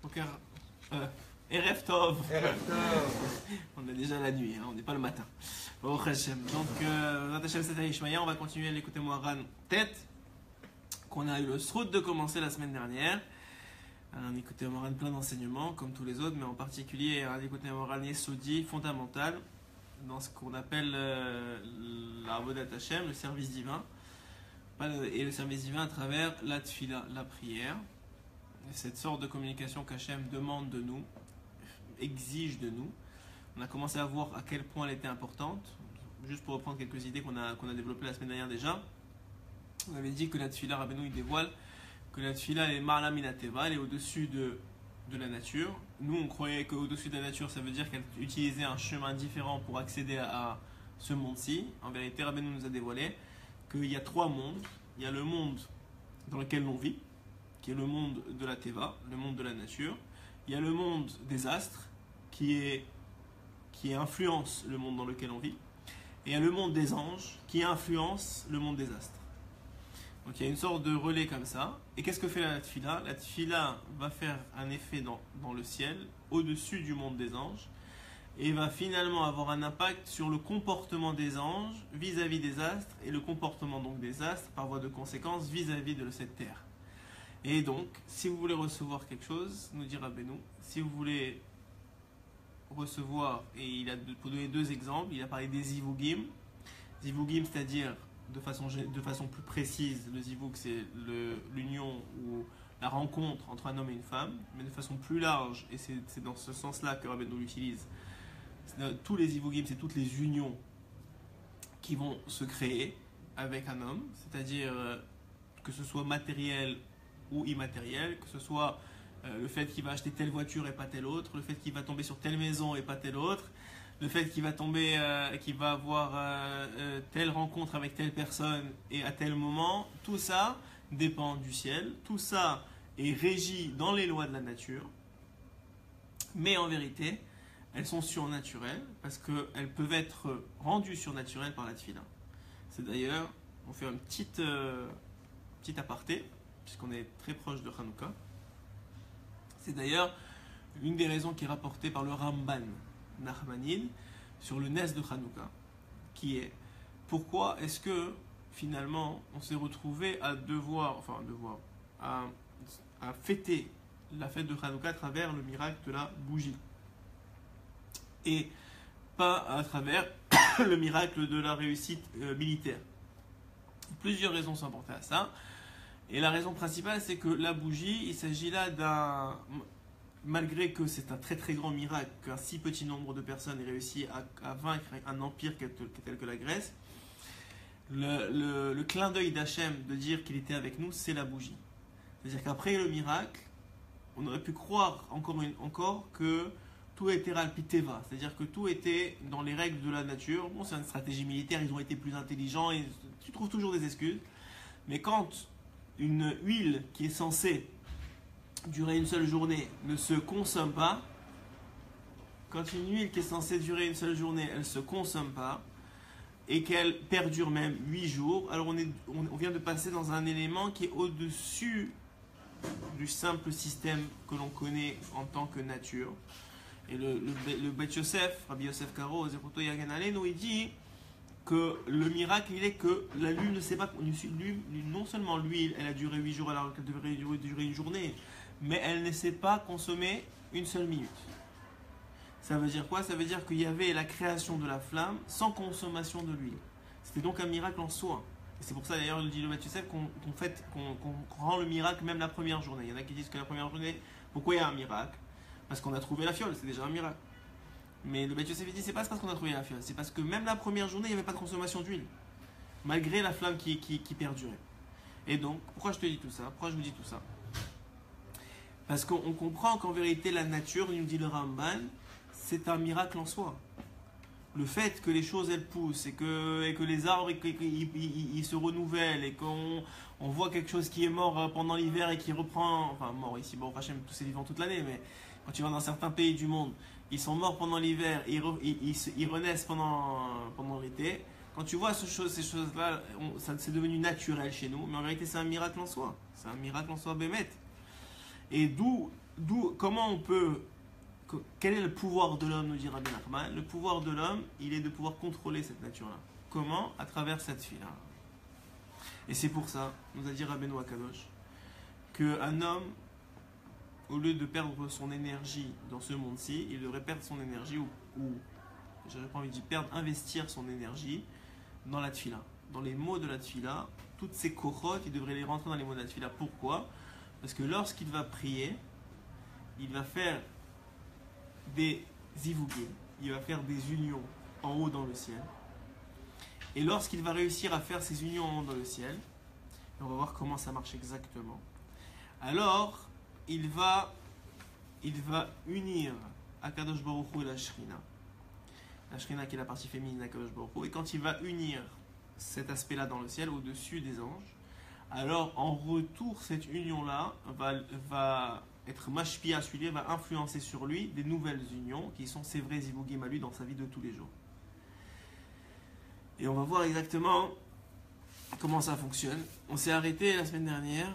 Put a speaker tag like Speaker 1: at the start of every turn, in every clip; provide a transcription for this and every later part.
Speaker 1: Boker, Erev Tov.
Speaker 2: Erev Tov.
Speaker 1: On est déjà la nuit, hein, on n'est pas le matin. Baruch Hashem. Donc, on va continuer à l'écouter Moharan tête, qu'on a eu le srout de commencer la semaine dernière. On écoutait Moharan plein d'enseignements, comme tous les autres, mais en particulier, on a écouté Moharan Yesodi, fondamental, dans ce qu'on appelle la Avodat Hashem, le service divin. Et le service divin à travers la tfila, la prière. Cette sorte de communication qu'Hachem demande de nous, exige de nous. On a commencé à voir à quel point elle était importante. Juste pour reprendre quelques idées qu'on a développées la semaine dernière déjà. On avait dit que la tfila, Rabbeinu, il dévoile que la tfila est marla minateva, elle est au-dessus de la nature. Nous, on croyait qu'au-dessus de la nature, ça veut dire qu'elle utilisait un chemin différent pour accéder à ce monde-ci. En vérité, Rabbeinu nous a dévoilé qu'il y a trois mondes. Il y a le monde dans lequel l'on vit, qui est le monde de la Teva, le monde de la nature. Il y a le monde des astres, qui influence le monde dans lequel on vit. Et il y a le monde des anges, qui influence le monde des astres. Donc il y a une sorte de relais comme ça. Et qu'est-ce que fait la tfila? La tfila va faire un effet dans le ciel, au-dessus du monde des anges, et va finalement avoir un impact sur le comportement des anges vis-à-vis des astres, et le comportement donc des astres, par voie de conséquence, vis-à-vis de cette terre. Et donc, si vous voulez recevoir quelque chose, nous dira Rabbeinu, si vous voulez recevoir, et il a pour donner deux exemples, il a parlé des zivugim. Zivugim, c'est-à-dire de façon plus précise, le zivug c'est l'union ou la rencontre entre un homme et une femme, mais de façon plus large, et c'est dans ce sens-là que Rabbeinu l'utilise. Tous les zivugim, c'est toutes les unions qui vont se créer avec un homme, c'est-à-dire que ce soit matériel ou immatériel, que ce soit le fait qu'il va acheter telle voiture et pas telle autre, le fait qu'il va tomber sur telle maison et pas telle autre, le fait qu'il va tomber, qu'il va avoir telle rencontre avec telle personne et à tel moment, tout ça dépend du ciel, tout ça est régi dans les lois de la nature, mais en vérité, elles sont surnaturelles parce qu'elles peuvent être rendues surnaturelles par la tfila. C'est d'ailleurs, on fait un petit aparté, puisqu'on est très proche de Hanouka. C'est d'ailleurs une des raisons qui est rapportée par le Ramban Nachmanide sur le Nes de Hanouka, qui est pourquoi est-ce que finalement on s'est retrouvé à fêter la fête de Hanouka à travers le miracle de la bougie et pas à travers le miracle de la réussite militaire. Plusieurs raisons sont apportées à ça. Et la raison principale, c'est que la bougie, il s'agit là malgré que c'est un très très grand miracle, qu'un si petit nombre de personnes aient réussi à vaincre un empire tel que la Grèce, le clin d'œil d'Hachem de dire qu'il était avec nous, c'est la bougie. C'est-à-dire qu'après le miracle, on aurait pu croire encore que tout était ralpiteva, c'est-à-dire que tout était dans les règles de la nature. Bon, c'est une stratégie militaire, ils ont été plus intelligents, et tu trouves toujours des excuses. Mais quand une huile qui est censée durer une seule journée ne se consomme pas, quand une huile qui est censée durer une seule journée, elle ne se consomme pas, et qu'elle perdure même 8 jours, alors on vient de passer dans un élément qui est au-dessus du simple système que l'on connaît en tant que nature. Et le Beit Yosef, Rabbi Yosef Karo, Zekuto Yaganale, nous il dit que le miracle, il est que la lune ne sait pas, non seulement l'huile, elle a duré 8 jours alors qu'elle devrait durer une journée, mais elle ne sait pas consommer une seule minute. Ça veut dire quoi? Ça veut dire qu'il y avait la création de la flamme sans consommation de l'huile. C'était donc un miracle en soi. Et c'est pour ça d'ailleurs, il dit le Beit Yosef, qu'on rend le miracle même la première journée. Il y en a qui disent que la première journée, pourquoi il y a un miracle? Parce qu'on a trouvé la fiole, c'est déjà un miracle. Mais le Beit Yosef dit, c'est pas parce qu'on a trouvé la fiole, c'est parce que même la première journée, il n'y avait pas de consommation d'huile, malgré la flamme qui perdurait. Et donc, pourquoi je te dis tout ça? Pourquoi je vous dis tout ça? Parce qu'on comprend qu'en vérité, la nature, il nous dit le Ramban, c'est un miracle en soi. Le fait que les choses, elles poussent, et que les arbres, ils se renouvellent, et qu'on voit quelque chose qui est mort pendant l'hiver et qui reprend, enfin mort ici, bon, Hachem, tous c'est vivant toute l'année, mais quand tu vas dans certains pays du monde, ils sont morts pendant l'hiver et ils renaissent pendant l'été. Quand tu vois ces choses-là, c'est devenu naturel chez nous, mais en réalité c'est un miracle en soi. C'est un miracle en soi, bémet. Et d'où comment on peut. Quel est le pouvoir de l'homme, nous dit Rabbi Nachman? Le pouvoir de l'homme, il est de pouvoir contrôler cette nature-là. Comment? À travers cette fille-là. Et c'est pour ça, nous a dit Rabbeinu Akadosh, qu'un homme, au lieu de perdre son énergie dans ce monde-ci, il devrait perdre son énergie, ou j'aurais pas envie de dire perdre, investir son énergie dans la tfila. Dans les mots de la tfila, toutes ces kochot, il devrait les rentrer dans les mots de la tfila. Pourquoi? Parce que lorsqu'il va prier, il va faire des zivugim, il va faire des unions en haut dans le ciel. Et lorsqu'il va réussir à faire ces unions en haut dans le ciel, on va voir comment ça marche exactement. Alors, il va unir Akadosh Baruch Hu et la Shrina. La Shrina qui est la partie féminine d'Akadosh Baruch Hu. Et quand il va unir cet aspect-là dans le ciel, au-dessus des anges, alors en retour, cette union-là va être mashpia sur lui, va influencer sur lui des nouvelles unions qui sont ses vrais zivugim à lui dans sa vie de tous les jours. Et on va voir exactement comment ça fonctionne. On s'est arrêté la semaine dernière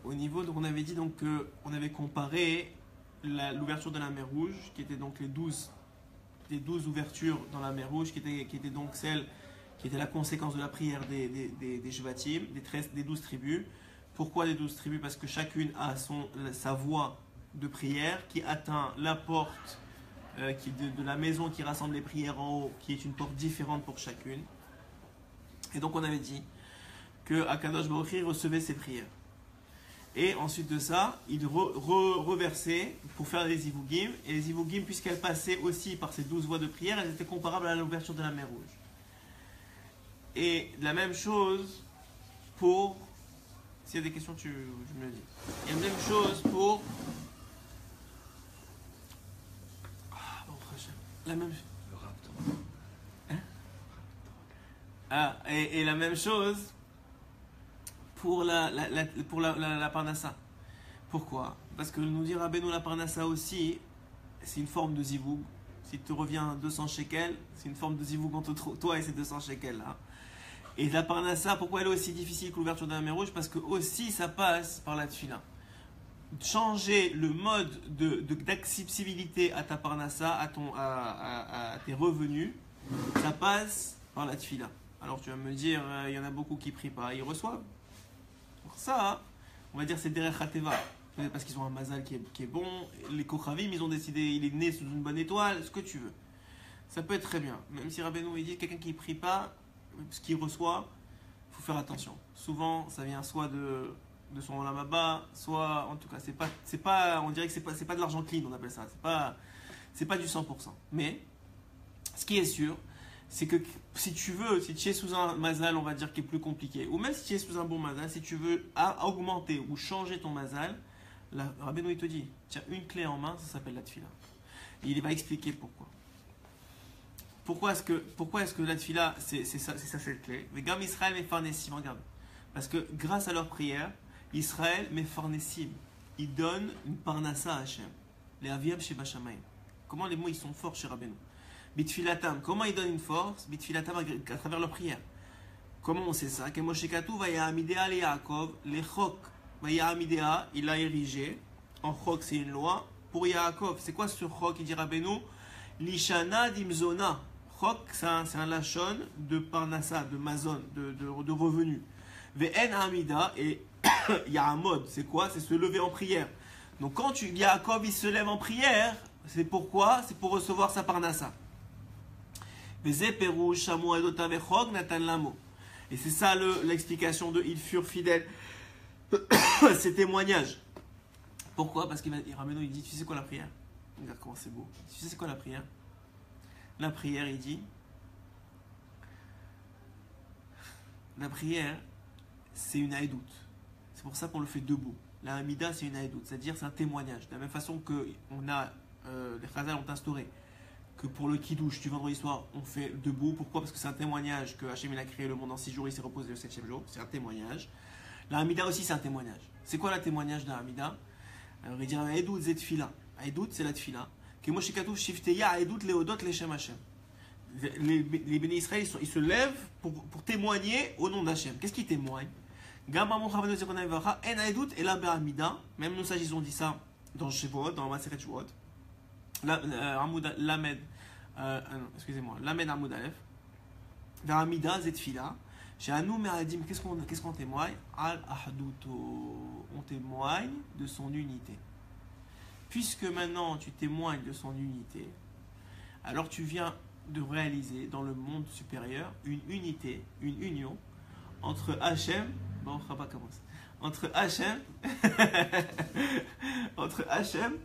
Speaker 1: au niveau, donc on avait dit donc qu'on avait comparé l'ouverture de la mer Rouge, qui était donc les 12 ouvertures dans la mer Rouge, qui était donc celle qui était la conséquence de la prière des Shvatim, des 12 tribus. Pourquoi les 12 tribus? Parce que chacune a sa voie de prière qui atteint la porte de la maison qui rassemble les prières en haut, qui est une porte différente pour chacune. Et donc on avait dit que Akadosh Baruch Hu recevait ses prières. Et ensuite de ça, il reversait pour faire les zivugim. Et les zivugim, puisqu'elles passaient aussi par ces 12 voies de prière, elles étaient comparables à l'ouverture de la mer Rouge. Et la même chose pour... S'il y a des questions, je me le dis. Et la même chose pour... La même... Hein? Et la même chose pour la Parnassa. Pourquoi? Parce que nous dit Rabbeinu, la Parnassa aussi, c'est une forme de zivoug. Si tu reviens 200 shekels, c'est une forme de zivoug entre toi et ces 200 shekels là. Et la Parnassa, pourquoi elle est aussi difficile que l'ouverture de la mer Rouge? Parce que aussi ça passe par la tefila. Changer le mode d'accessibilité à ta Parnassa, à tes revenus, ça passe par la tefila. Alors tu vas me dire, il y en a beaucoup qui ne prient pas, ils reçoivent. Pour ça, on va dire c'est derech hateva. Peut-être parce qu'ils ont un mazal qui est bon. Les Kochavim, ils ont décidé, il est né sous une bonne étoile, ce que tu veux. Ça peut être très bien. Même si Rabbeinu il dit quelqu'un qui ne prie pas, ce qu'il reçoit, il faut faire attention. Souvent, ça vient soit de son olam, soit, en tout cas, c'est pas, on dirait que c'est pas de l'argent clean, on appelle ça. C'est pas du 100%. Mais, ce qui est sûr, c'est que si tu es sous un mazal, on va dire, qui est plus compliqué, ou même si tu es sous un bon mazal, si tu veux augmenter ou changer ton mazal, Rabbeinu il te dit, tu as une clé en main, ça s'appelle la tefila. Et il va expliquer pourquoi. Pourquoi est-ce que la tefila, c'est ça cette clé? Mais Gam Israël mefarnesim, regarde. Parce que grâce à leur prière, Israël mefarnesim, ils donnent une parnassa à Hachem. Les aviyam sheba shamayim. Comment les mots ils sont forts chez Rabbeinu. Bitfilatam, comment ils donnent une force? Bitfilatam à travers leur prière. Comment on sait ça? Que Moshe Katou va yahamidea le Yaakov, les chok. Va yahamidea, il a érigé. En chok, c'est une loi. Pour Yaakov, c'est quoi ce chok? Il dit Rabbeinu, Lishana dimzona. Chok, c'est un lachon de parnassa, de mazon, de revenus. Ve'en hamida, et il y a un mode. C'est quoi? C'est se lever en prière. Donc quand Yaakov il se lève en prière, c'est pourquoi? C'est pour recevoir sa parnassa. Et c'est ça l'explication de ils furent fidèles. Ces témoignages. Pourquoi? Parce qu'il Rabbeinu il dit, tu sais quoi la prière? Regarde comment c'est beau. Tu sais c'est quoi la prière? La prière, il dit, la prière, c'est une haïdout. C'est pour ça qu'on le fait debout. La hamida, c'est une haïdout, c'est-à-dire c'est un témoignage. De la même façon que les Chazal ont instauré que pour le kidouche du vendredi soir, on fait debout. Pourquoi? Parce que c'est un témoignage que Hachem il a créé le monde en 6 jours, il s'est reposé le 7e jour. C'est un témoignage. La hamida aussi, c'est un témoignage. C'est quoi le témoignage de la hamida? Alors il dit haïdout zet fila. Haïdout, c'est la tfila. Que Moshe Katou shifteya haïdout leodot leshem Hachem. Les bénis Israël, ils se lèvent pour témoigner au nom d'Hachem. Qu'est-ce qu'ils témoignent? Même nous sages, ils ont dit ça dans Shavuot, dans Maseret Shavuot, Lamed, excusez-moi, Lamed Amoud Aleph, vers Amida Zetfila, chez Anou Meradim, qu'est-ce qu'on témoigne? Al Ahduto, on témoigne de son unité. Puisque maintenant tu témoignes de son unité, alors tu viens de réaliser dans le monde supérieur une unité, une union entre Hachem, bon, Rabat commence, entre Hachem, entre Hachem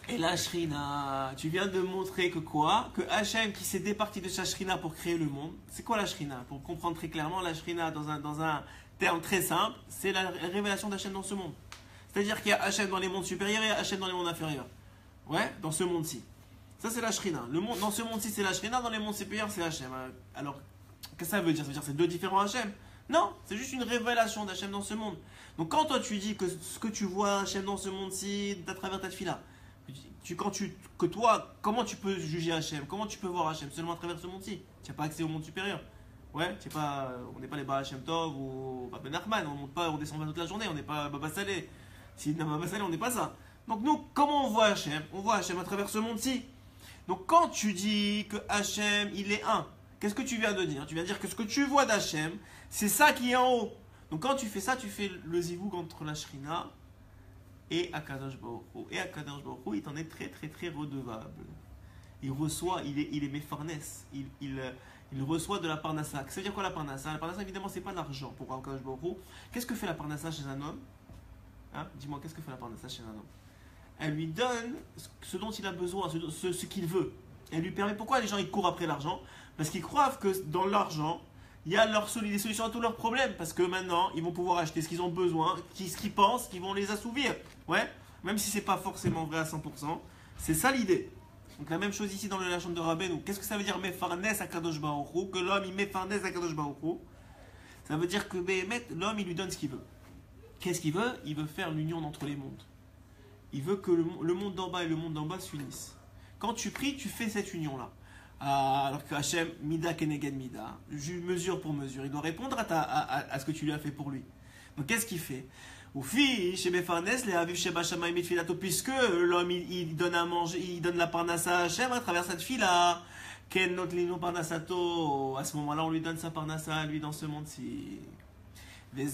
Speaker 1: et la Shrina. Tu viens de montrer que quoi? Que Hachem qui s'est départi de sa Shrina pour créer le monde. C'est quoi la Shrina? Pour comprendre très clairement, la Shrina dans un terme très simple, c'est la révélation d'Hachem dans ce monde. C'est-à-dire qu'il y a Hachem dans les mondes supérieurs et Hachem dans les mondes inférieurs. Ouais, dans ce monde-ci. Ça c'est la Shrina. Dans ce monde-ci c'est la Shrina, dans les mondes supérieurs c'est Hachem. Alors, qu'est-ce que ça veut dire? Ça veut dire que c'est deux différents Hachem? Non, c'est juste une révélation d'Hachem dans ce monde. Donc quand toi tu dis que ce que tu vois Hachem dans ce monde-ci, à travers ta tefila, comment tu peux juger Hachem? Comment tu peux voir Hachem? Seulement à travers ce monde-ci. Tu n'as pas accès au monde supérieur. Ouais, on n'est pas les Baal Hashem Tov ou Ben Nachman, on descend pas toute la journée, on n'est pas Baba Saleh. Si on n'est pas Baba Saleh, on n'est pas ça. Donc nous, comment on voit Hachem? On voit Hachem à travers ce monde-ci. Donc quand tu dis que Hachem, il est un, qu'est-ce que tu viens de dire? Tu viens de dire que ce que tu vois d'Hachem, c'est ça qui est en haut. Donc quand tu fais ça, tu fais le zivouk entre la Shrina et Akadosh Baruch Hu. Et Akadosh Baruch Hu, il t'en est très très très redevable. Il reçoit, il est méfarnes, il reçoit de la parnassa. Ça veut dire quoi la parnassa? La parnassa, évidemment, c'est pas l'argent pour Akadosh Baruch Hu. Qu'est-ce que fait la parnassa chez un homme? Hein? Dis-moi, qu'est-ce que fait la parnassa chez un homme? Elle lui donne ce dont il a besoin, ce qu'il veut. Elle lui permet. Pourquoi les gens ils courent après l'argent? Parce qu'ils croient que dans l'argent, il y a des solutions à tous leurs problèmes. Parce que maintenant, ils vont pouvoir acheter ce qu'ils ont besoin, ce qu'ils pensent, qu'ils vont les assouvir. Ouais, même si c'est pas forcément vrai à 100%. C'est ça l'idée. Donc la même chose ici dans le Lachon de Rabbeinu. Qu'est-ce que ça veut dire Mefarnes Akadosh Baruch Hu? Que l'homme il Mefarnes Akadosh Baruch Hu. Ça veut dire que l'homme il lui donne ce qu'il veut. Qu'est-ce qu'il veut? Il veut faire l'union entre les mondes. Il veut que le monde d'en bas et le monde d'en bas s'unissent. Quand tu pries, tu fais cette union-là. Alors que Hachem, Mida Keneged Mida, mesure pour mesure, il doit répondre à ce que tu lui as fait pour lui. Donc qu'est-ce qu'il fait? Puisque l'homme il donne à manger, il donne la parnassa à Hachem à travers cette fille-là. À ce moment-là, on lui donne sa parnassa à lui dans ce monde-ci. Et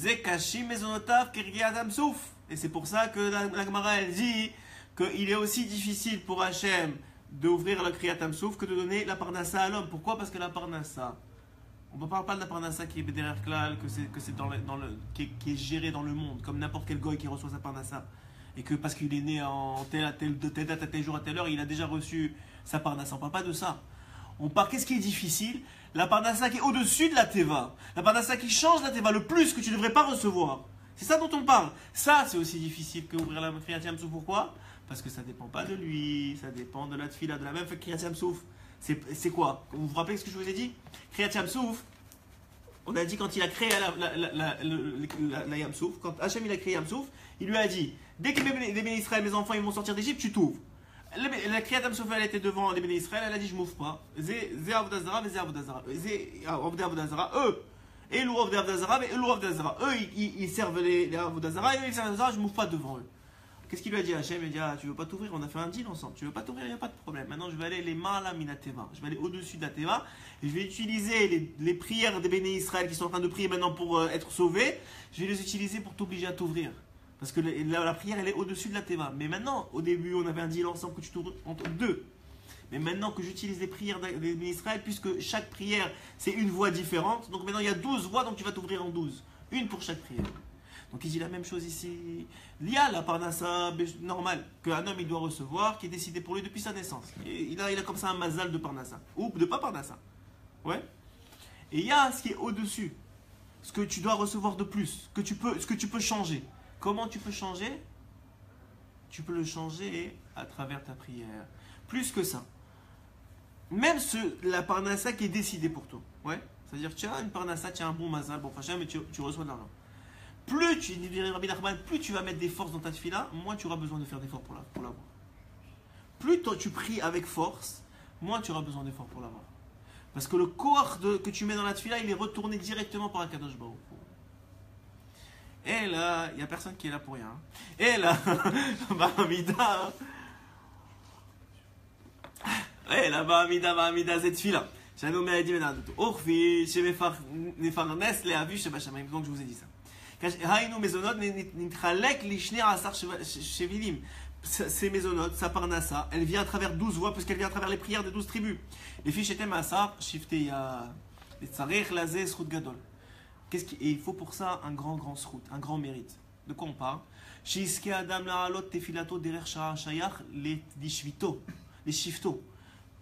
Speaker 1: c'est pour ça que la Gemara elle dit qu'il est aussi difficile pour Hachem d'ouvrir le Kriyat Hamsouf que de donner la parnassa à l'homme. Pourquoi? Parce que la parnassa, on ne parle pas de la parnassa qui est derrière Klal, que c'est qui est géré dans le monde, comme n'importe quel goy qui reçoit sa parnassa. Et que parce qu'il est né en telle date, à tel jour, à telle heure, il a déjà reçu sa parnassa. On ne parle pas de ça. On parle, qu'est-ce qui est difficile? La parnassa qui est au-dessus de la teva. La parnassa qui change la teva, le plus que tu ne devrais pas recevoir. C'est ça dont on parle. Ça, c'est aussi difficile que ouvrir la Kriyat Yam Souf. Pourquoi? Parce que ça ne dépend pas de lui, ça dépend de la tefila, de la même Kriyat Yam Souf. C'est quoi? Vous vous rappelez ce que je vous ai dit? Kriyat Yam Souf, on a dit quand il a créé la Yam Souf, quand Hachem il a créé Yam Souf, il lui a dit, dès que les bénis Israël, mes enfants, ils vont sortir d'Égypte, tu t'ouvres. La Kriyat Yam Souf, elle était devant les bénis Israël, elle a dit, je m'ouvre pas. Zé Avodazara, Zé Avodazara. Zé Avodazara, eux. Et l'Ourav d'Avdazara, et l'Ourav d'Azara. Eux, ils servent les Avodazara, et eux, ils servent les Azara, je ne m'ouvre pas devant eux. Qu'est-ce qu'il lui a dit à Hachem? Il a dit, tu veux pas t'ouvrir? On a fait un deal ensemble. Tu veux pas t'ouvrir? Il n'y a pas de problème. Maintenant, je vais aller les Ma'ala Minateva. Je vais aller au-dessus de la Teva. Et je vais utiliser les prières des bénis Israël qui sont en train de prier maintenant pour être sauvés. Je vais les utiliser pour t'obliger à t'ouvrir. Parce que la prière, elle est au-dessus de la Teva. Mais maintenant, au début, on avait un deal ensemble que tu t'ouvres entre deux. Mais maintenant que j'utilise les prières des bénis Israël, puisque chaque prière, c'est une voix différente. Donc maintenant, il y a 12 voix, donc tu vas t'ouvrir en 12. Une pour chaque prière. Donc il dit la même chose ici. Il y a la parnassa normale qu'un homme il doit recevoir, qui est décidé pour lui depuis sa naissance. Il a comme ça un mazal de parnassa. Ou de pas parnassa. Ouais. Et il y a ce qui est au-dessus. Ce que tu dois recevoir de plus. Ce que tu peux changer. Comment tu peux changer? Tu peux le changer à travers ta prière. Plus que ça. Même la parnassa qui est décidée pour toi. Ouais. C'est-à-dire tu as une parnassa, tu as un bon mazal, bon Hachem, mais tu reçois de l'argent. Plus tu vas mettre des forces dans ta tefila, moins tu auras besoin de faire d'efforts pour l'avoir. Plus tu pries avec force, moins tu auras besoin d'efforts pour l'avoir. Parce que le corps que tu mets dans la tefila, il est retourné directement par Akadosh Baruch Hu. Et là, il n'y a personne qui est là pour rien. Et là, Ba'amida. Et là, Ba'amida, cette fille-là. J'avais nommé à dire, Orfi, chez mes farnes, les avis, chez Bachamaim. Donc, je vous ai dit ça. Haïnou mezonot, n'intralek lishner asar chevilim. Ces mésonotes, sa parnassa, elle vient à travers 12 voies, puisqu'elle vient à travers les prières des 12 tribus. Les fiches étaient massar, shifté ya, les tsarech, lazé, srout gadol. Et il faut pour ça un grand srout, un grand mérite. De quoi on parle? Shiske adam la alot tefilato derer shayach les shvito, les shifto.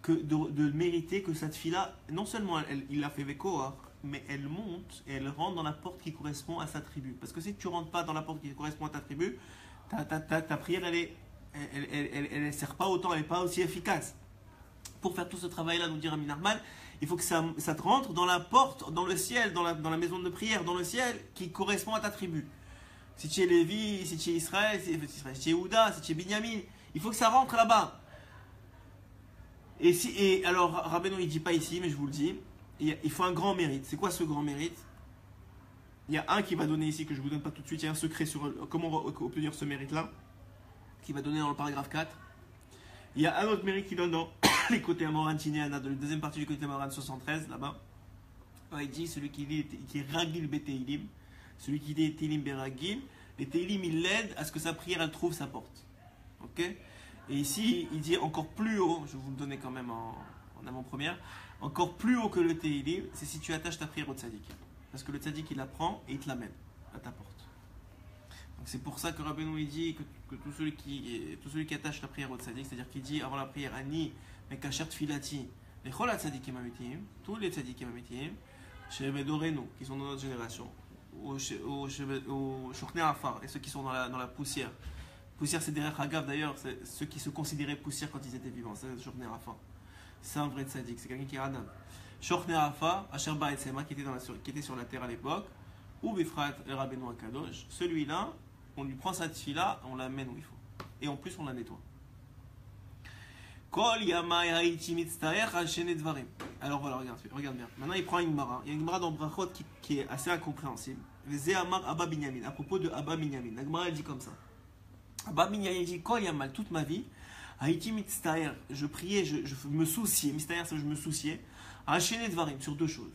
Speaker 1: Que de mériter que cette fille-là, non seulement il a fait Vekoar, mais elle monte et elle rentre dans la porte qui correspond à sa tribu. Parce que si tu ne rentres pas dans la porte qui correspond à ta tribu, ta prière, elle ne sert pas autant, elle n'est pas aussi efficace. Pour faire tout ce travail-là, nous dire Amin Arman, il faut que ça te rentre dans la porte, dans le ciel, dans la maison de prière, dans le ciel, qui correspond à ta tribu. Si tu es Lévi, si tu es Israël, si tu es Yehuda, si tu es Binyamin, il faut que ça rentre là-bas. Et alors, Rabbeinu, il ne dit pas ici, mais je vous le dis, il faut un grand mérite. C'est quoi ce grand mérite? Il y a un qui va donner ici, que je ne vous donne pas tout de suite. Il y a un secret sur comment obtenir ce mérite-là, qui va donner dans le paragraphe 4. Il y a un autre mérite qui donne dans les côtés Amoran Tinéana, dans la deuxième partie du côté Amoran 73, là-bas. Il dit, celui qui est Ragil Beteilim, celui qui dit Teilim Beragil, les Teilim, il l'aide à ce que sa prière, elle trouve sa porte. Ok? Et ici, il dit encore plus haut, je vais vous le donner quand même en avant-première, encore plus haut que le Teilim, c'est si tu attaches ta prière au tzaddik. Parce que le tzaddik, il la prend et il te l'amène à ta porte. Donc c'est pour ça que Rabbeinu, il dit que tout celui qui attache la prière au tzaddik, c'est-à-dire qu'il dit avant la prière, Ani, Mekasher Tfilati, les Chol tzaddikim amitim, tous les tzaddikim amitim, chez Medorenu, qui sont dans notre génération, au Shochnei Afar, et ceux qui sont dans la poussière. Poussière, c'est derrière Hagav d'ailleurs, c'est ceux qui se considéraient poussière quand ils étaient vivants. C'est Shochnei Afar. C'est un vrai tzaddik, c'est quelqu'un qui est Adam. Shochnei Afar, Asher Ba'etzema, qui était sur la terre à l'époque, ou Befrat et Rabbeinu Akadosh. Celui-là, on lui prend sa tfila, on l'amène où il faut. Et en plus, on la nettoie. Kol Yamai Haïti Mitztaer Hachene Dvarim. Alors voilà, regarde bien. Maintenant, il prend une Gemara. Il y a une Gemara dans Brachot qui est assez incompréhensible. Vezé Amar Abba Binyamin. À propos de Abba Binyamin. La Gemara, elle dit comme ça. Abba Binyamin dit Kol Yamal, toute ma vie, Haïti Mitztaer, je priais, je me souciais. Mitztaer, c'est je me souciais. Hachene Dvarim, sur deux choses.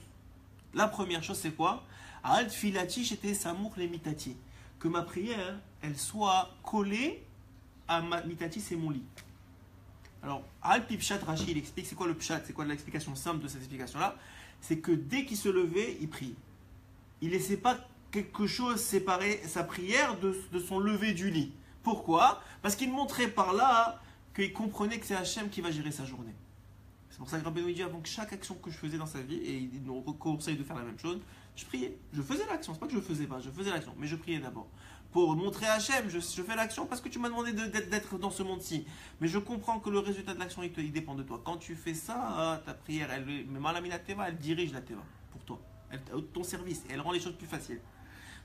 Speaker 1: La première chose, c'est quoi? Al Filati Shete Samour le Mitati. Que ma prière, elle soit collée à ma mitati, c'est mon lit. Alors, Al Pipchat Rashi, il explique c'est quoi le pshat, c'est quoi l'explication simple de cette explication-là? C'est que dès qu'il se levait, il prie. Il ne laissait pas quelque chose séparer sa prière de son lever du lit. Pourquoi? Parce qu'il montrait par là qu'il comprenait que c'est Hachem qui va gérer sa journée. C'est pour ça que Rabbeinu dit avant que chaque action que je faisais dans sa vie, et il nous conseille de faire la même chose, je priais. Je faisais l'action, c'est pas que je faisais pas, je faisais l'action, mais je priais d'abord. Pour montrer à Hachem, je fais l'action parce que tu m'as demandé d'être dans ce monde-ci. Mais je comprends que le résultat de l'action, il dépend de toi. Quand tu fais ça, ta prière, elle dirige la teva pour toi. Ton service, et elle rend les choses plus faciles.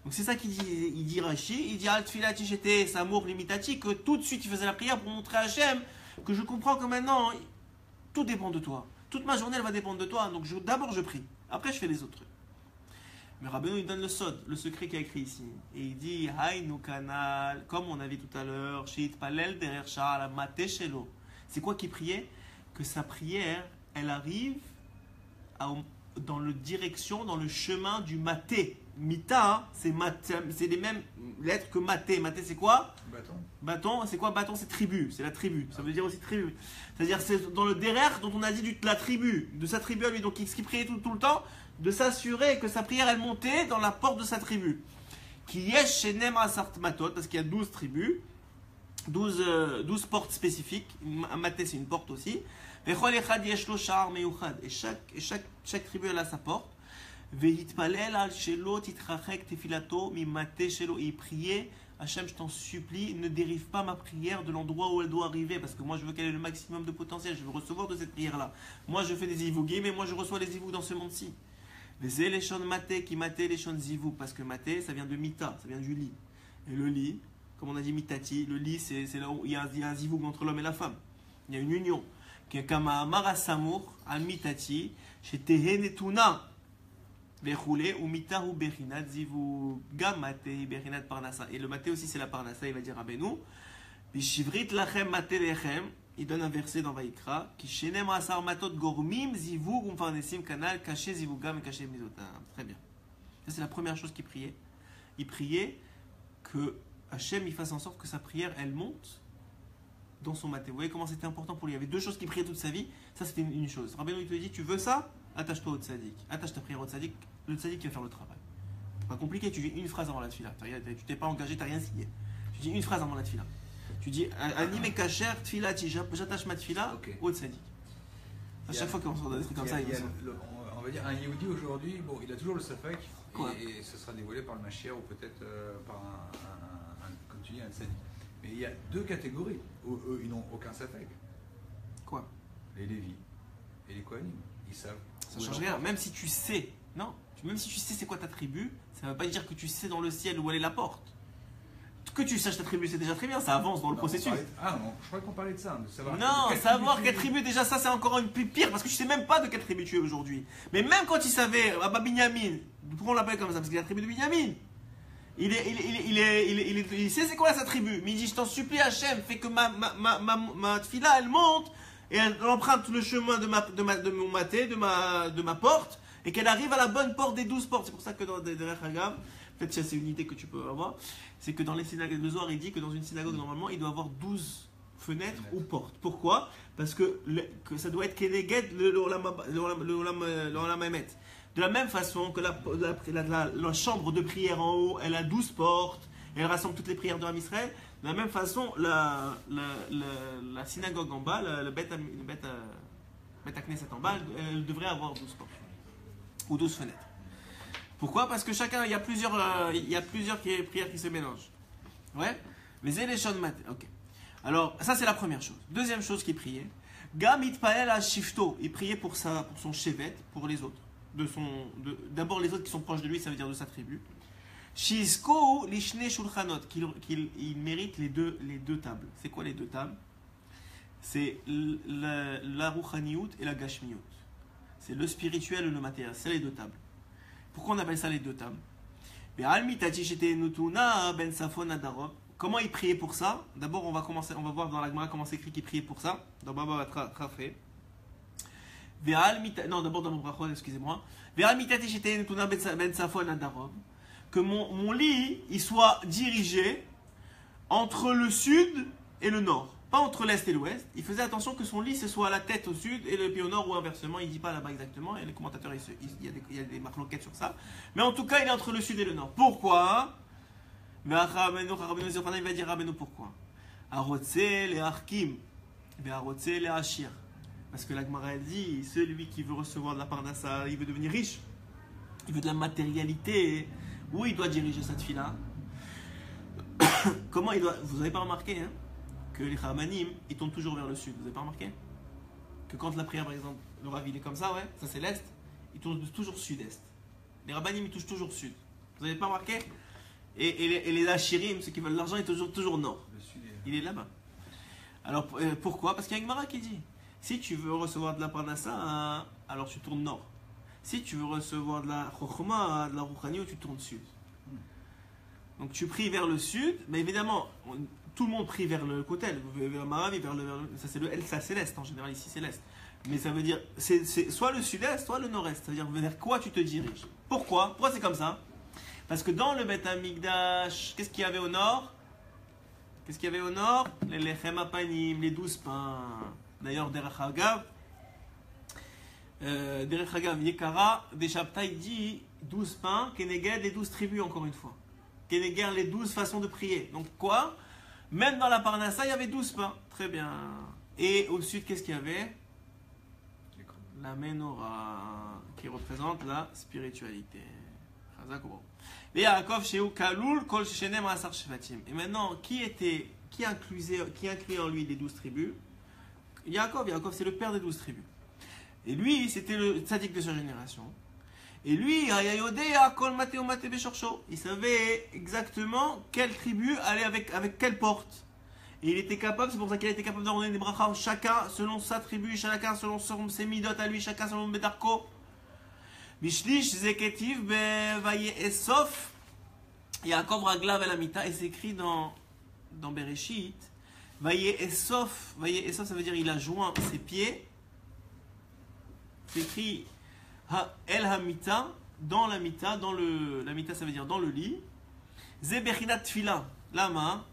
Speaker 1: Donc c'est ça qu'il dit, il dit Rashi, il dit Altfilati j'étais Samour limitati, que tout de suite il faisait la prière pour montrer à Hachem que je comprends que maintenant, tout dépend de toi. Toute ma journée, elle va dépendre de toi. Donc d'abord je prie, après je fais les autres trucs. Mais Rabbeinu, il donne le sod, le secret qu'il a écrit ici. Et il dit, Haïnu kanal, comme on a vu tout à l'heure, Shit palel derer sha'al mate shelo. C'est quoi qui priait? Que sa prière, elle arrive dans le direction, dans le chemin du maté. Mita, c'est les mêmes lettres que maté. Maté, c'est quoi?
Speaker 2: Bâton.
Speaker 1: Bâton, c'est quoi bâton? C'est tribu, c'est la tribu. Ça veut dire aussi tribu. C'est-à-dire, c'est dans le derer dont on a dit de la tribu, de sa tribu à lui. Donc, ce qui priait tout le temps, de s'assurer que sa prière elle montait dans la porte de sa tribu. Qui est chez Nema Sartmatot, parce qu'il y a 12 tribus, 12 portes spécifiques. Un maté, c'est une porte aussi. Et chaque tribu elle a sa porte. Il priait, Hachem, je t'en supplie, ne dérive pas ma prière de l'endroit où elle doit arriver, parce que moi je veux qu'elle ait le maximum de potentiel, je veux recevoir de cette prière-là. Moi je fais des ivougim, mais moi je reçois les ivoug dans ce monde-ci. Les éléchons maté qui maté les chons zivou, parce que maté ça vient de mita, ça vient du lit. Et le lit, comme on a dit mitati, le lit c'est là où il y a un zivoug entre l'homme et la femme. Il y a une union. Qui est comme un marasamour, un mitati, chez Tehenetuna. Vechoulé ou mita ou berinat zivu gam maté berinat parnassa. Et le maté aussi c'est la parnassa, il va dire Rabbeinu. Bishivrit lachem maté lechem. Il donne un verset dans Vaïkra qui shenem asar matot gormim zivu umfarnesim kanal caché zivu gam et caché misotam. Très bien. Ça c'est la première chose qu'il priait. Il priait que Hachem il fasse en sorte que sa prière elle monte dans son maté. Vous voyez comment c'était important pour lui. Il y avait deux choses qu'il priait toute sa vie. Ça c'était une chose. Rabbeinu il te dit tu veux ça? Attache-toi au tzaddik. Attache ta prière au tzaddik. Le tzaddik qui va faire le travail. Pas compliqué, tu dis une phrase avant la tfila. Tu t'es pas engagé, tu n'as rien signé. Tu dis une phrase avant la tfila. Tu dis anime kacher, tfila, j'attache ma tfila au tzaddik. À chaque fois qu'on sort des trucs comme ça,
Speaker 2: on va dire un Yehudi aujourd'hui, bon, il a toujours le safek et ce sera dévoilé par le Mashiach ou peut-être par comme tu dis, un tzaddik. Mais il y a deux catégories où eux, ils n'ont aucun safek.
Speaker 1: Quoi?
Speaker 2: Les Lévis et les Kohanim. Ils savent.
Speaker 1: Ça change rien, même si tu sais, non, même si tu sais c'est quoi ta tribu, ça ne veut pas dire que tu sais dans le ciel où elle est la porte. Que tu saches ta tribu, c'est déjà très bien, ça avance dans le processus.
Speaker 2: Ah non, je croyais qu'on parlait de ça, de savoir.
Speaker 1: Non, savoir quelle tribu, déjà ça c'est encore une plus pire, parce que tu sais même pas de quelle tribu tu es aujourd'hui. Mais même quand il savait, Abba Binyamin, pourquoi on l'appelle comme ça? Parce qu'il est la tribu de Binyamin. Il sait c'est quoi sa tribu, mais il dit je t'en supplie Hachem, fais que ma tfila elle monte. Et elle emprunte le chemin de mon maté, de ma porte, et qu'elle arrive à la bonne porte des 12 portes. C'est pour ça que dans Derech Hagav, peut-être que c'est une idée que tu peux avoir, c'est que dans les synagogues, le Zohar il dit que dans une synagogue normalement il doit avoir 12 fenêtres ou portes. Pourquoi? Parce que ça doit être Keneged le Olam Emet. De la même façon que la chambre de prière en haut, elle a 12 portes, et elle rassemble toutes les prières de Ham Israël. De la même façon, la synagogue en bas, le Bet Knesset en bas, elle devrait avoir 12 portes ou 12 fenêtres. Pourquoi? Parce que chacun, il y a plusieurs prières qui se mélangent. Ouais? Mais Zéléchon Maté. Ok. Alors, ça c'est la première chose. Deuxième chose qu'il priait, Gam Itpael à Shifto. Il priait pour son chevet, pour les autres. D'abord les autres qui sont proches de lui, ça veut dire de sa tribu. Shizko lishne shulchanot, qu'il mérite les deux tables. C'est quoi les deux tables? C'est la ruchaniyut et la gashmiyut. C'est le spirituel et le matériel. C'est les deux tables. Pourquoi on appelle ça les deux tables? Comment il priait pour ça? D'abord on va voir dans la Gemara comment c'est écrit qu'il priait pour ça. Dans Baba Batra Trafé. Non, d'abord dans mon brachon, excusez-moi. Que mon lit il soit dirigé entre le sud et le nord, pas entre l'est et l'ouest. Il faisait attention que son lit ce soit la tête au sud et le pied au nord ou inversement. Il ne dit pas là-bas exactement et les commentateurs il y a des marloquettes sur ça. Mais en tout cas il est entre le sud et le nord. Pourquoi? Il va dire Rabbeinu pourquoi. Arotse les Arkim, Arotse les Ashir. Parce que la Gemara dit celui qui veut recevoir de la parnassa, il veut devenir riche, il veut de la matérialité. Où il doit diriger cette fille-là? Comment il doit... Vous n'avez pas remarqué que les Chamanim, ils tournent toujours vers le sud. Vous n'avez pas remarqué? Que quand la prière, par exemple, le Rav, il est comme ça, ouais, ça c'est l'est, il tourne toujours sud-est. Les Rabbanim, ils touchent toujours sud. Vous n'avez pas remarqué? Et les Ashirim, ceux qui veulent l'argent, ils touchent toujours nord. Il est là-bas. Alors, pourquoi? Parce qu'il y a une Gemara qui dit, si tu veux recevoir de la parnassa, alors tu tournes nord. Si tu veux recevoir de la chokhma, de la rouchani, tu tournes sud. Donc tu pries vers le sud, mais évidemment, tout le monde prie vers le côté, vers Maravi, ça c'est l'est en général, ici c'est l'est. Mais ça veut dire, c'est soit le sud-est, soit le nord-est. Ça veut dire vers quoi tu te diriges. Pourquoi? Pourquoi c'est comme ça? Parce que dans le Beth Amikdash, qu'est-ce qu'il y avait au nord? Qu'est-ce qu'il y avait au nord? Les lechem apanim, les 12 pains. D'ailleurs, Derech Hagav, Yekara, Deshabta, il dit 12 pains, Keneged, les 12 tribus, encore une fois. Keneged, les 12 façons de prier. Donc quoi? Même dans la Parnassa, il y avait 12 pains. Très bien. Et au sud, qu'est-ce qu'il y avait? La Menorah, qui représente la spiritualité. Et maintenant, qui incluait en lui les 12 tribus? Yaakov, c'est le père des 12 tribus. Et lui, c'était le tzaddik de sa génération. Et lui, il savait exactement quelle tribu allait avec quelle porte. Et il était capable, c'est pour ça qu'il était capable d'ordonner des brachas, chacun selon sa tribu, chacun selon ses midot à lui, chacun selon Bedarko. Bishlish zeketiv vaye esof. Yaakov raglav el amita, et c'est écrit dans Bereshit. Vaye esof, ça veut dire il a joint ses pieds. C'est écrit el hamita, dans la mita, la mita ça veut dire dans le lit. Zebechinat tfila, lama.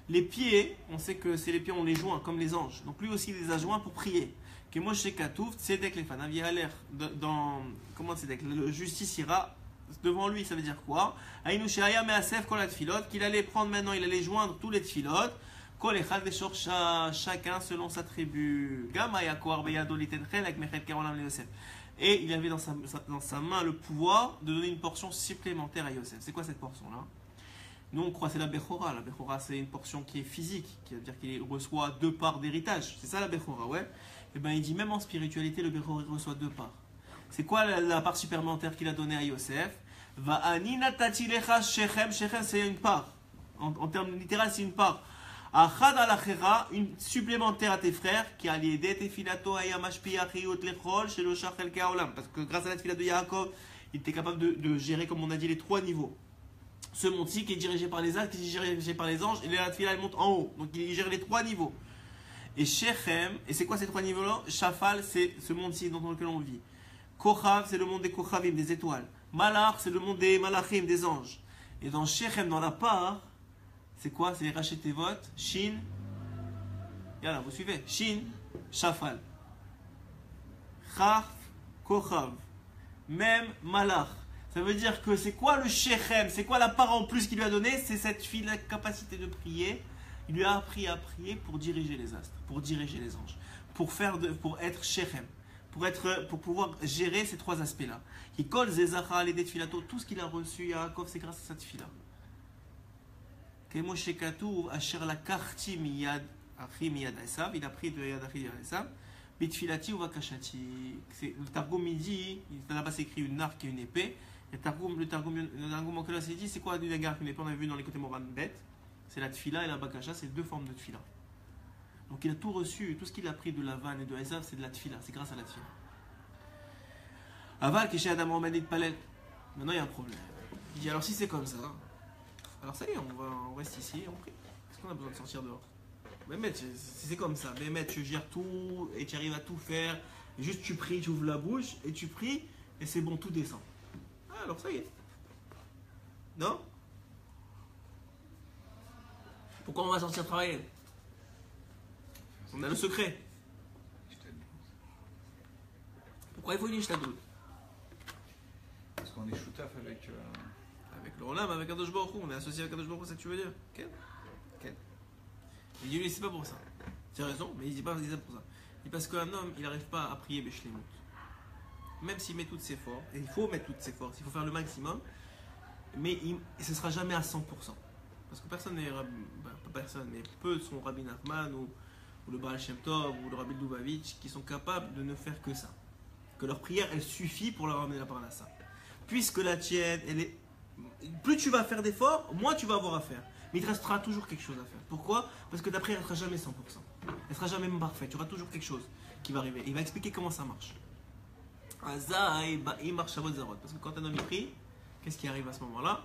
Speaker 1: Les pieds, on sait que c'est les pieds, on les joint comme les anges. Donc lui aussi, il les a joints pour prier. Que Moshe Katouf, Tzedek les fans, il a l'air dans. Comment Tzedek? Le justice ira devant lui, ça veut dire quoi? Aïnou Sheaya Measef Kol Tfilot, qu'il allait prendre maintenant, il allait joindre tous les Tfilot. Kol Echad Veshorcha, chacun selon sa tribu. Gama Yakoar Beyado Litenchen avec Mechet Karolam le Yosef. Et il avait dans sa main le pouvoir de donner une portion supplémentaire à Yosef. C'est quoi cette portion-là? Nous, on croit que c'est la Bechora. La Bechora, c'est une portion qui est physique, qui veut dire qu'il reçoit 2 parts d'héritage. C'est ça la Bechora, ouais. Et bien, il dit même en spiritualité, le Bechora reçoit 2 parts. C'est quoi la part supplémentaire qu'il a donnée à Yosef? Va'anina tatilecha shechem. Shechem, c'est une part. En termes littéral, c'est une part. Achad alachera, une supplémentaire à tes frères, qui a lié tes filato ayamashpia chiyot lechol shelo shachel kaolam. Parce que grâce à la fila de Yaakov, il était capable de gérer, comme on a dit, les 3 niveaux. Ce monti qui est dirigé par les âges, qui est dirigé par les anges, et la tefila elle monte en haut. Donc il gère les 3 niveaux. Et Shechem, et c'est quoi ces 3 niveaux-là? Shafal, c'est ce monti dans lequel on vit. Kochav, c'est le monde des Kochavim, des étoiles. Malach, c'est le monde des Malachim, des anges. Et dans Shechem, dans la part, c'est quoi? C'est les Rachetevot, Shin. Yalla, vous suivez? Shin, Shafal. Chaf, Kochav. Même Malach. Ça veut dire que c'est quoi le Shechem? C'est quoi la part en plus qu'il lui a donné? C'est cette fille, la capacité de prier. Il lui a appris à prier pour diriger les astres, pour diriger les anges, pour être Shechem, pour pouvoir gérer ces 3 aspects-là. Qui colle Zezachar, les Filato, tout ce qu'il a reçu, Yaakov, c'est grâce à cette fille-là. Kemo Shekatu, Asher la Karti Miyad, Achi Miyad Esav, il a pris de Yad Achi Miyad Esav, Bitfilati ou Vakashati. Le Targum dit, là-bas c'est écrit une arc et une épée. Le Targum en classe dit, c'est quoi du Nagar qu'une épée? On a vu dans les côtés Moran Bet. C'est la Tfila et la Bakasha, c'est 2 formes de Tfila. Donc il a tout reçu, tout ce qu'il a pris de Lavan et de Esav, c'est de la Tfila, c'est grâce à la Tfila. Aval, Keshe Adam Omanit Palel. Maintenant il y a un problème. Il dit alors si c'est comme ça, alors ça y est, on reste ici, on prie. Est-ce qu'on a besoin de sortir dehors? Mais si c'est comme ça, mais tu gères tout et tu arrives à tout faire, et juste tu pries, tu ouvres la bouche et tu pries et c'est bon, tout descend. Ah, alors ça y est. Non? Pourquoi on va sortir travailler? On a le secret. Pourquoi il faut une ishtadlut?
Speaker 2: Parce qu'on est shoutaf avec
Speaker 1: le Olam, avec Kadosh Baruch Hu, on est associé avec Kadosh Baruch Hu, c'est ce que tu veux dire? Ok. Il dit lui, c'est pas pour ça. Tu as raison, mais il dit pas ça pour ça. Il dit parce qu'un homme, il n'arrive pas à prier Beshlemut. Même s'il met toutes ses forces, et il faut mettre toutes ses forces, il faut faire le maximum, mais ce ne sera jamais à 100%. Parce que personne n'est, pas personne, mais peu sont Rabbi Nachman ou le Baal Shem Tov ou le Rabbi Lubavitch qui sont capables de ne faire que ça. Que leur prière, elle suffit pour leur amener la parnassa. Puisque la tienne, plus tu vas faire d'efforts, moins tu vas avoir à faire. Mais il te restera toujours quelque chose à faire. Pourquoi? Parce que ta prière ne sera jamais 100%. Elle ne sera jamais parfaite. Tu auras toujours quelque chose qui va arriver. Il va expliquer comment ça marche. Parce que quand un homme y prie, qu'est-ce qui arrive à ce moment-là?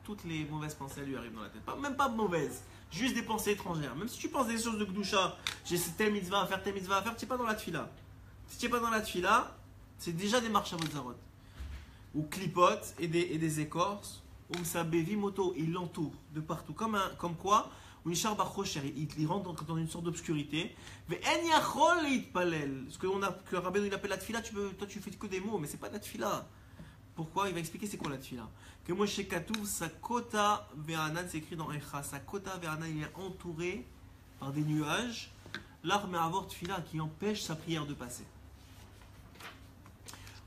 Speaker 1: Toutes les mauvaises pensées lui arrivent dans la tête. Même pas mauvaises, juste des pensées étrangères. Même si tu penses des choses de Gdusha, j'ai telle mitzvah à faire, tu n'es pas dans la tfila. Si tu n'es pas dans la tfila, c'est déjà des marches à Zarot. Ou clipotes et des écorces. Moto, il l'entoure de partout. Comme quoi, il rentre dans une sorte d'obscurité. Ce que Rabbeinu il appelle la tfila, toi tu fais que des mots, mais c'est pas de la tfila. Pourquoi? Il va expliquer c'est quoi la tfila. Que moi chez Katouf, Sakota Ve'anan, c'est écrit dans Echa. Sakota Ve'anan, il est entouré par des nuages. L'arme à avoir tfila qui empêche sa prière de passer.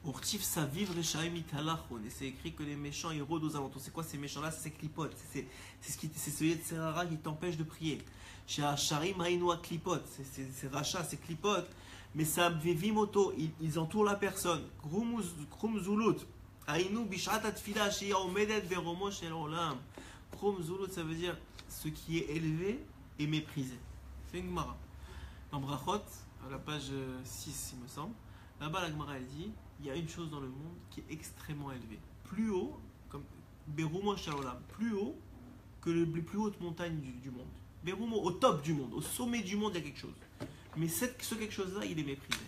Speaker 1: Urtif sa vivre et c'est écrit que les méchants ils rôdent aux alentours. C'est quoi ces méchants-là? C'est ces clipotes. C'est ce Yetzerara qui t'empêche de prier. Chez Hacharim Haïnoa clipote. C'est rachats, c'est clipotes. Mais ça vivimoto, ils entourent la personne. Krum Zulut. Haïnou bishat atfila shia omedet veromo shel olam. Krum Zulut, ça veut dire ce qui est élevé et méprisé. C'est une Gemara. Dans Brachot, à la page 6, il me semble. Là-bas, la Gemara elle dit il y a une chose dans le monde qui est extrêmement élevée. Plus haut, comme Berumo Shalolam, plus haut que les plus hautes montagnes du monde. Berumo, au top du monde, au sommet du monde, il y a quelque chose. Mais ce quelque chose-là, il est méprisé.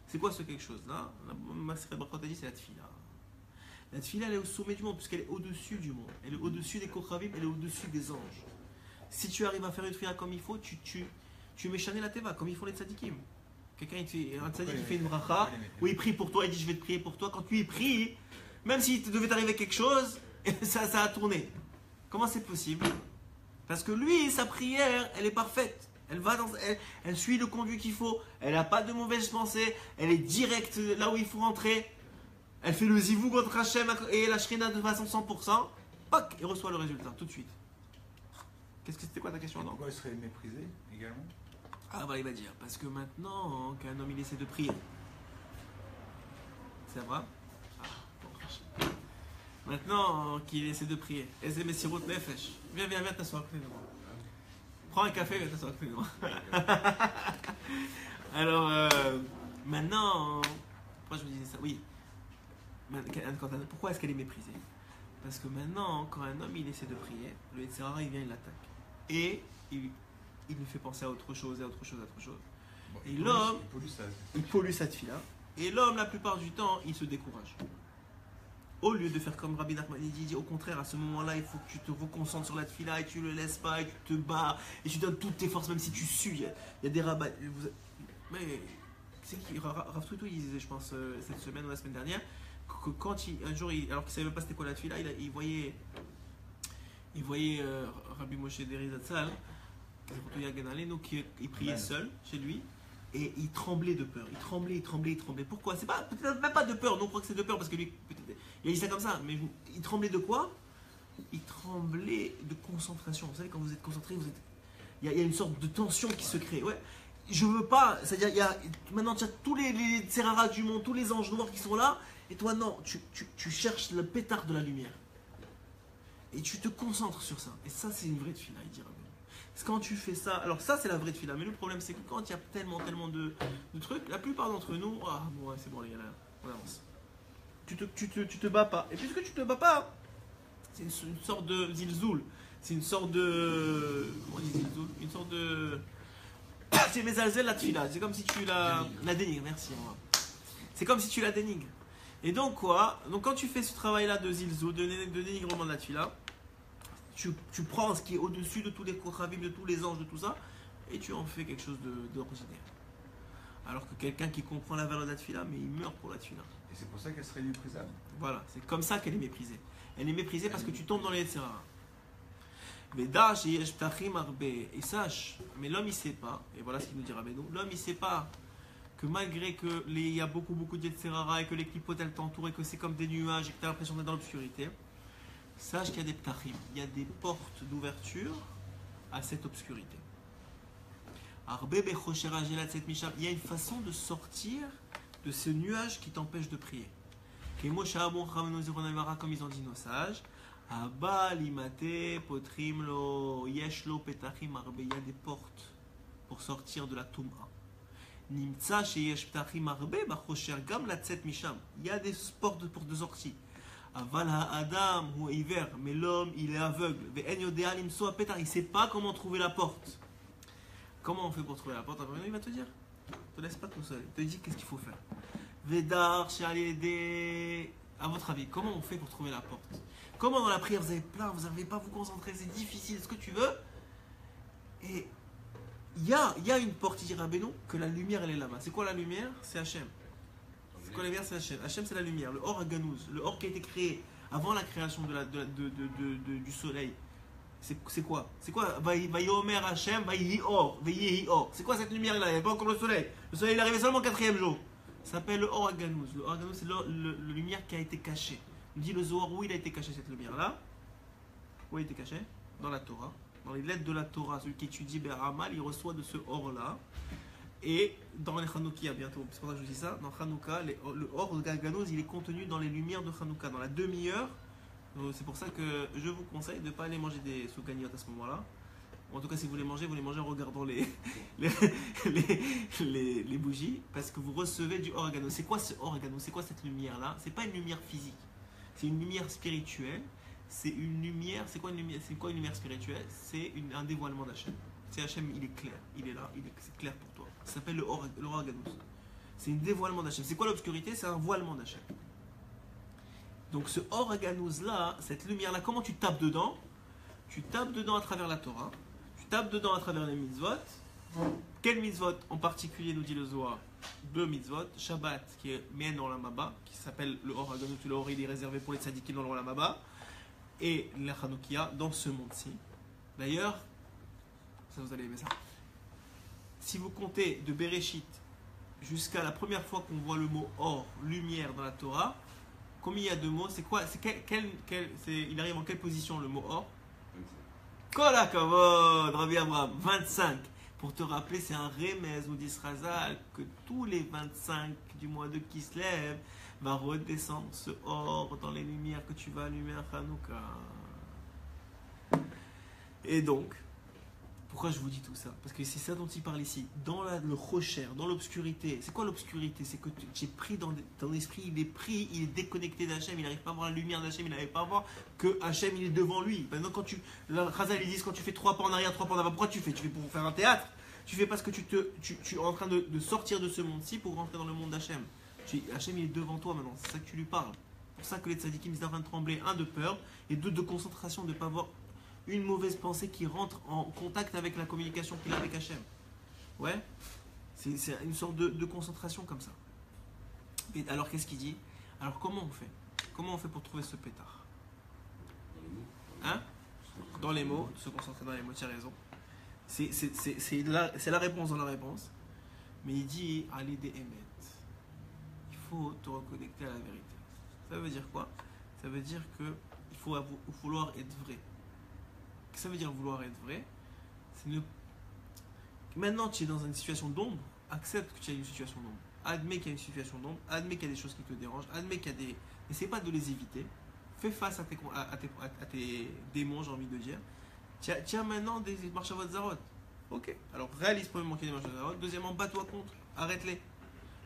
Speaker 1: C'est quoi ce quelque chose-là? Ma Brachot a dit, c'est la tfila. La tfila, elle est au sommet du monde, puisqu'elle est au-dessus du monde. Elle est au-dessus des kochavim, elle est au-dessus des anges. Si tu arrives à faire une tfila comme il faut, tu mets chaner la teva, comme ils font les tzadikim. Quelqu'un, un tzadik qui fait une bracha, où il prie pour toi, il dit je vais te prier pour toi. Quand tu y pries, même s'il devait t'arriver quelque chose, ça a tourné. Comment c'est possible? Parce que lui, sa prière, elle est parfaite. Elle suit le conduit qu'il faut. Elle n'a pas de mauvaises pensées. Elle est directe là où il faut rentrer. Elle fait le zivou contre Hachem et la shrina de façon 100%. Pac, et reçoit le résultat tout de suite. C'était quoi ta question?
Speaker 2: Pourquoi il serait méprisé également?
Speaker 1: Ah bah il va dire, parce que maintenant qu'un homme il essaie de prier, c'est vrai? Maintenant qu'il essaie de prier, Eze Messirut Nefesh, viens t'asseoir à côté de moi. Prends un café, viens t'asseoir à côté de moi. Alors, maintenant, pourquoi je vous disais ça? Oui, pourquoi est-ce qu'elle est méprisée? Parce que maintenant, quand un homme il essaie de prier, le Yetzirah il vient, il l'attaque. Et il lui fait penser à autre chose, à autre chose, à autre chose.
Speaker 2: Bon,
Speaker 1: et l'homme,
Speaker 2: il
Speaker 1: pollue sa tefila. Et l'homme, la plupart du temps, il se décourage. Au lieu de faire comme Rabbi Nachman, il dit au contraire, à ce moment-là, il faut que tu te reconcentres sur la tefila et tu le laisses pas, et tu te bats, et tu donnes toutes tes forces, même si tu sues. Il y a des rabbins. Mais, c'est qui Rav Truto, il disait, je pense, cette semaine ou la semaine dernière, que quand un jour, alors qu'il ne savait même pas c'était quoi la tefila, il voyait Rabbi Moshe Deri Zatzal, qui priait seul chez lui et il tremblait de peur. Il tremblait. Pourquoi? C'est pas peut-être même pas de peur. Non, on croit que c'est de peur parce que lui, il a dit ça comme ça. Mais il tremblait de quoi? Il tremblait de concentration. Vous savez, quand vous êtes concentré, il y a une sorte de tension qui se crée. Ouais. Je veux pas. C'est-à-dire, maintenant, tu as tous les Tserara du monde, tous les anges noirs qui sont là. Et toi, non, tu cherches le pétard de la lumière. Et tu te concentres sur ça. Et ça, c'est une vraie tefila, il dira. Quand tu fais ça, alors ça c'est la vraie tefila, mais le problème c'est que quand il y a tellement de trucs, la plupart d'entre nous, bon ouais, c'est bon les gars, là, on avance. Tu te bats pas. Et puisque tu te bats pas, c'est une sorte de zilzoul. C'est une sorte de... Comment on dit zilzoul? Une sorte de... C'est mezalzel la tefila. C'est comme si tu la dénigres, merci. C'est comme si tu la dénigres. Et donc quoi? Donc quand tu fais ce travail-là de zilzoul, de dénigrement de la tefila, tu prends ce qui est au-dessus de tous les kochavim, de tous les anges, de tout ça, et tu en fais quelque chose d'ordinaire. Alors que quelqu'un qui comprend la valeur de la tefila, mais il meurt pour la tefila.
Speaker 2: Et c'est pour ça qu'elle serait méprisable.
Speaker 1: Voilà, c'est comme ça qu'elle est méprisée. Elle est méprisée parce que tu tombes dans les Yetzirah. Et sache, mais l'homme il sait pas, et voilà ce qu'il nous dira Beno, l'homme il sait pas que malgré qu'il y a beaucoup de Yetzirah et que les clipotes elles t'entourent et que c'est comme des nuages et que tu as l'impression d'être dans l'obscurité, sache qu'il y a des ptachim, il y a des portes d'ouverture à cette obscurité. Il y a une façon de sortir de ce nuage qui t'empêche de prier. Comme ils ont dit nos sages, il y a des portes pour sortir de la Touma. Il y a des portes de sortie. Adam mais l'homme il est aveugle. Il ne sait pas comment trouver la porte. Comment on fait pour trouver la porte? Il va te dire. Ne te laisse pas tout seul. Il te dit qu'est-ce qu'il faut faire. Vedar, à votre avis, comment on fait pour trouver la porte? Comment dans la prière vous avez plein, vous n'arrivez pas à vous concentrer, c'est difficile, ce que tu veux. Et il y a une porte, il dira Beno, que la lumière elle est là-bas. C'est quoi la lumière? C'est Hachem. C'est quoi la lumière? C'est Hachem. Hachem c'est la lumière, le Or Haganouz, le Or qui a été créé avant la création du soleil. C'est quoi? C'est quoi? Vayomer Hachem, Vayihi Or, Vayihi Or. C'est quoi cette lumière-là? Il n'y a pas encore le soleil. Le soleil est arrivé seulement au 4e jour. Ça s'appelle le Or Haganouz. Le Or Haganouz c'est la lumière qui a été cachée. On dit le Zohar, où il a été caché cette lumière-là? Où il a été caché? Dans la Torah. Dans les lettres de la Torah, celui qui étudie Beramal, il reçoit de ce Or-là. Et dans les Hanoukia, bientôt, c'est pour ça que je dis ça, dans Hanouka, le Or Haganouz, il est contenu dans les lumières de Hanouka, dans la demi-heure. C'est pour ça que je vous conseille de ne pas aller manger des soukaniotes à ce moment-là. En tout cas, si vous les mangez en regardant les, les bougies, parce que vous recevez du organo. C'est quoi ce organo? C'est quoi cette lumière-là? C'est pas une lumière physique, c'est une lumière spirituelle. C'est une lumière. C'est quoi une lumière spirituelle? C'est un dévoilement d'Hachem. C'est Hachem, il est clair, il est là, c'est clair pour toi. Ça s'appelle le organos. C'est un dévoilement d'Hachem. C'est quoi l'obscurité? C'est un voilement d'Hachem. Donc ce organos-là, cette lumière-là, comment tu tapes dedans? Tu tapes dedans à travers la Torah, tu tapes dedans à travers les mitzvot. Quel mitzvot en particulier nous dit le Zohar? Deux mitzvot, Shabbat qui est Mien Olam Haba, qui s'appelle le organos, le or il est réservé pour les tzadikim dans l'Olam Haba, et la Hanoukia dans ce monde-ci. D'ailleurs, ça vous allez aimer ça. Si vous comptez de Bereshit jusqu'à la première fois qu'on voit le mot or, lumière dans la Torah, combien il y a de mots? C'est quoi? Il arrive en quelle position le mot or? Kol hakavod, Rabbi Abraham, 25. Pour te rappeler, c'est un remez, nous dit Razal, que tous les 25 du mois de Kislev va redescendre ce or dans les lumières que tu vas allumer à Hanouka. Et donc, pourquoi je vous dis tout ça? Parce que c'est ça dont il parle ici. Dans le rocher, dans l'obscurité. C'est quoi l'obscurité? C'est que tu es pris dans ton esprit, il est déconnecté d'Hachem, il n'arrive pas à voir la lumière d'Hachem, il n'arrive pas à voir que Hachem il est devant lui. Maintenant, quand Razal ils disent quand tu fais 3 pas en arrière, 3 pas en avant, pourquoi tu fais? Tu fais pour faire un théâtre? Tu fais parce que tu es en train de sortir de ce monde-ci pour rentrer dans le monde d'Hachem. Hachem il est devant toi maintenant, c'est ça que tu lui parles. C'est pour ça que les tzadikim ils sont en train de trembler, un de peur et deux de concentration, de ne pas avoir une mauvaise pensée qui rentre en contact avec la communication qu'il a avec Hachem. Ouais, c'est une sorte de concentration comme ça. Et alors qu'est-ce qu'il dit? Alors comment on fait? Comment on fait pour trouver ce pétard? Hein? Dans les mots, se concentrer dans les mots, tu as raison. C'est la réponse dans la réponse. Mais il dit allez des émettes. Il faut te reconnecter à la vérité. Ça veut dire quoi? Ça veut dire que il faut vouloir être vrai. Qu'est-ce que ça veut dire vouloir être vrai? C'est Maintenant tu es dans une situation d'ombre, accepte que tu as une situation d'ombre. Admets qu'il y a une situation d'ombre, admets qu'il y a des choses qui te dérangent, admets qu'il y a des... N'essaie pas de les éviter. Fais face à tes démons, j'ai envie de dire. Tiens maintenant des marchavot zarot. Ok. Alors réalise premièrement qu'il y a des marchavot zarot. Deuxièmement, bats-toi contre. Arrête-les.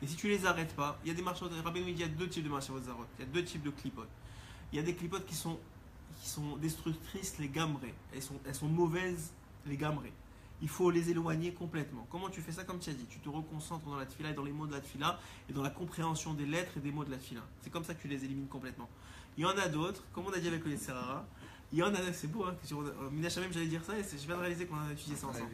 Speaker 1: Et si tu les arrêtes pas, il y a des marchavot zarot. Rabbeinu dit il y a deux types de marchavot zarot. Il y a deux types de clipotes. Il y a des clipotes qui sont destructrices, les gamrées. Elles sont mauvaises, les gamrées. Il faut les éloigner complètement. Comment tu fais ça? Comme tu as dit, tu te reconcentres dans la tfila et dans les mots de la tfila et dans la compréhension des lettres et des mots de la tfila. C'est comme ça que tu les élimines complètement. Il y en a d'autres, comme on a dit avec le Serara, il y en a, c'est beau, hein, Minacha même j'allais dire ça et je viens de réaliser qu'on a étudié ça ensemble.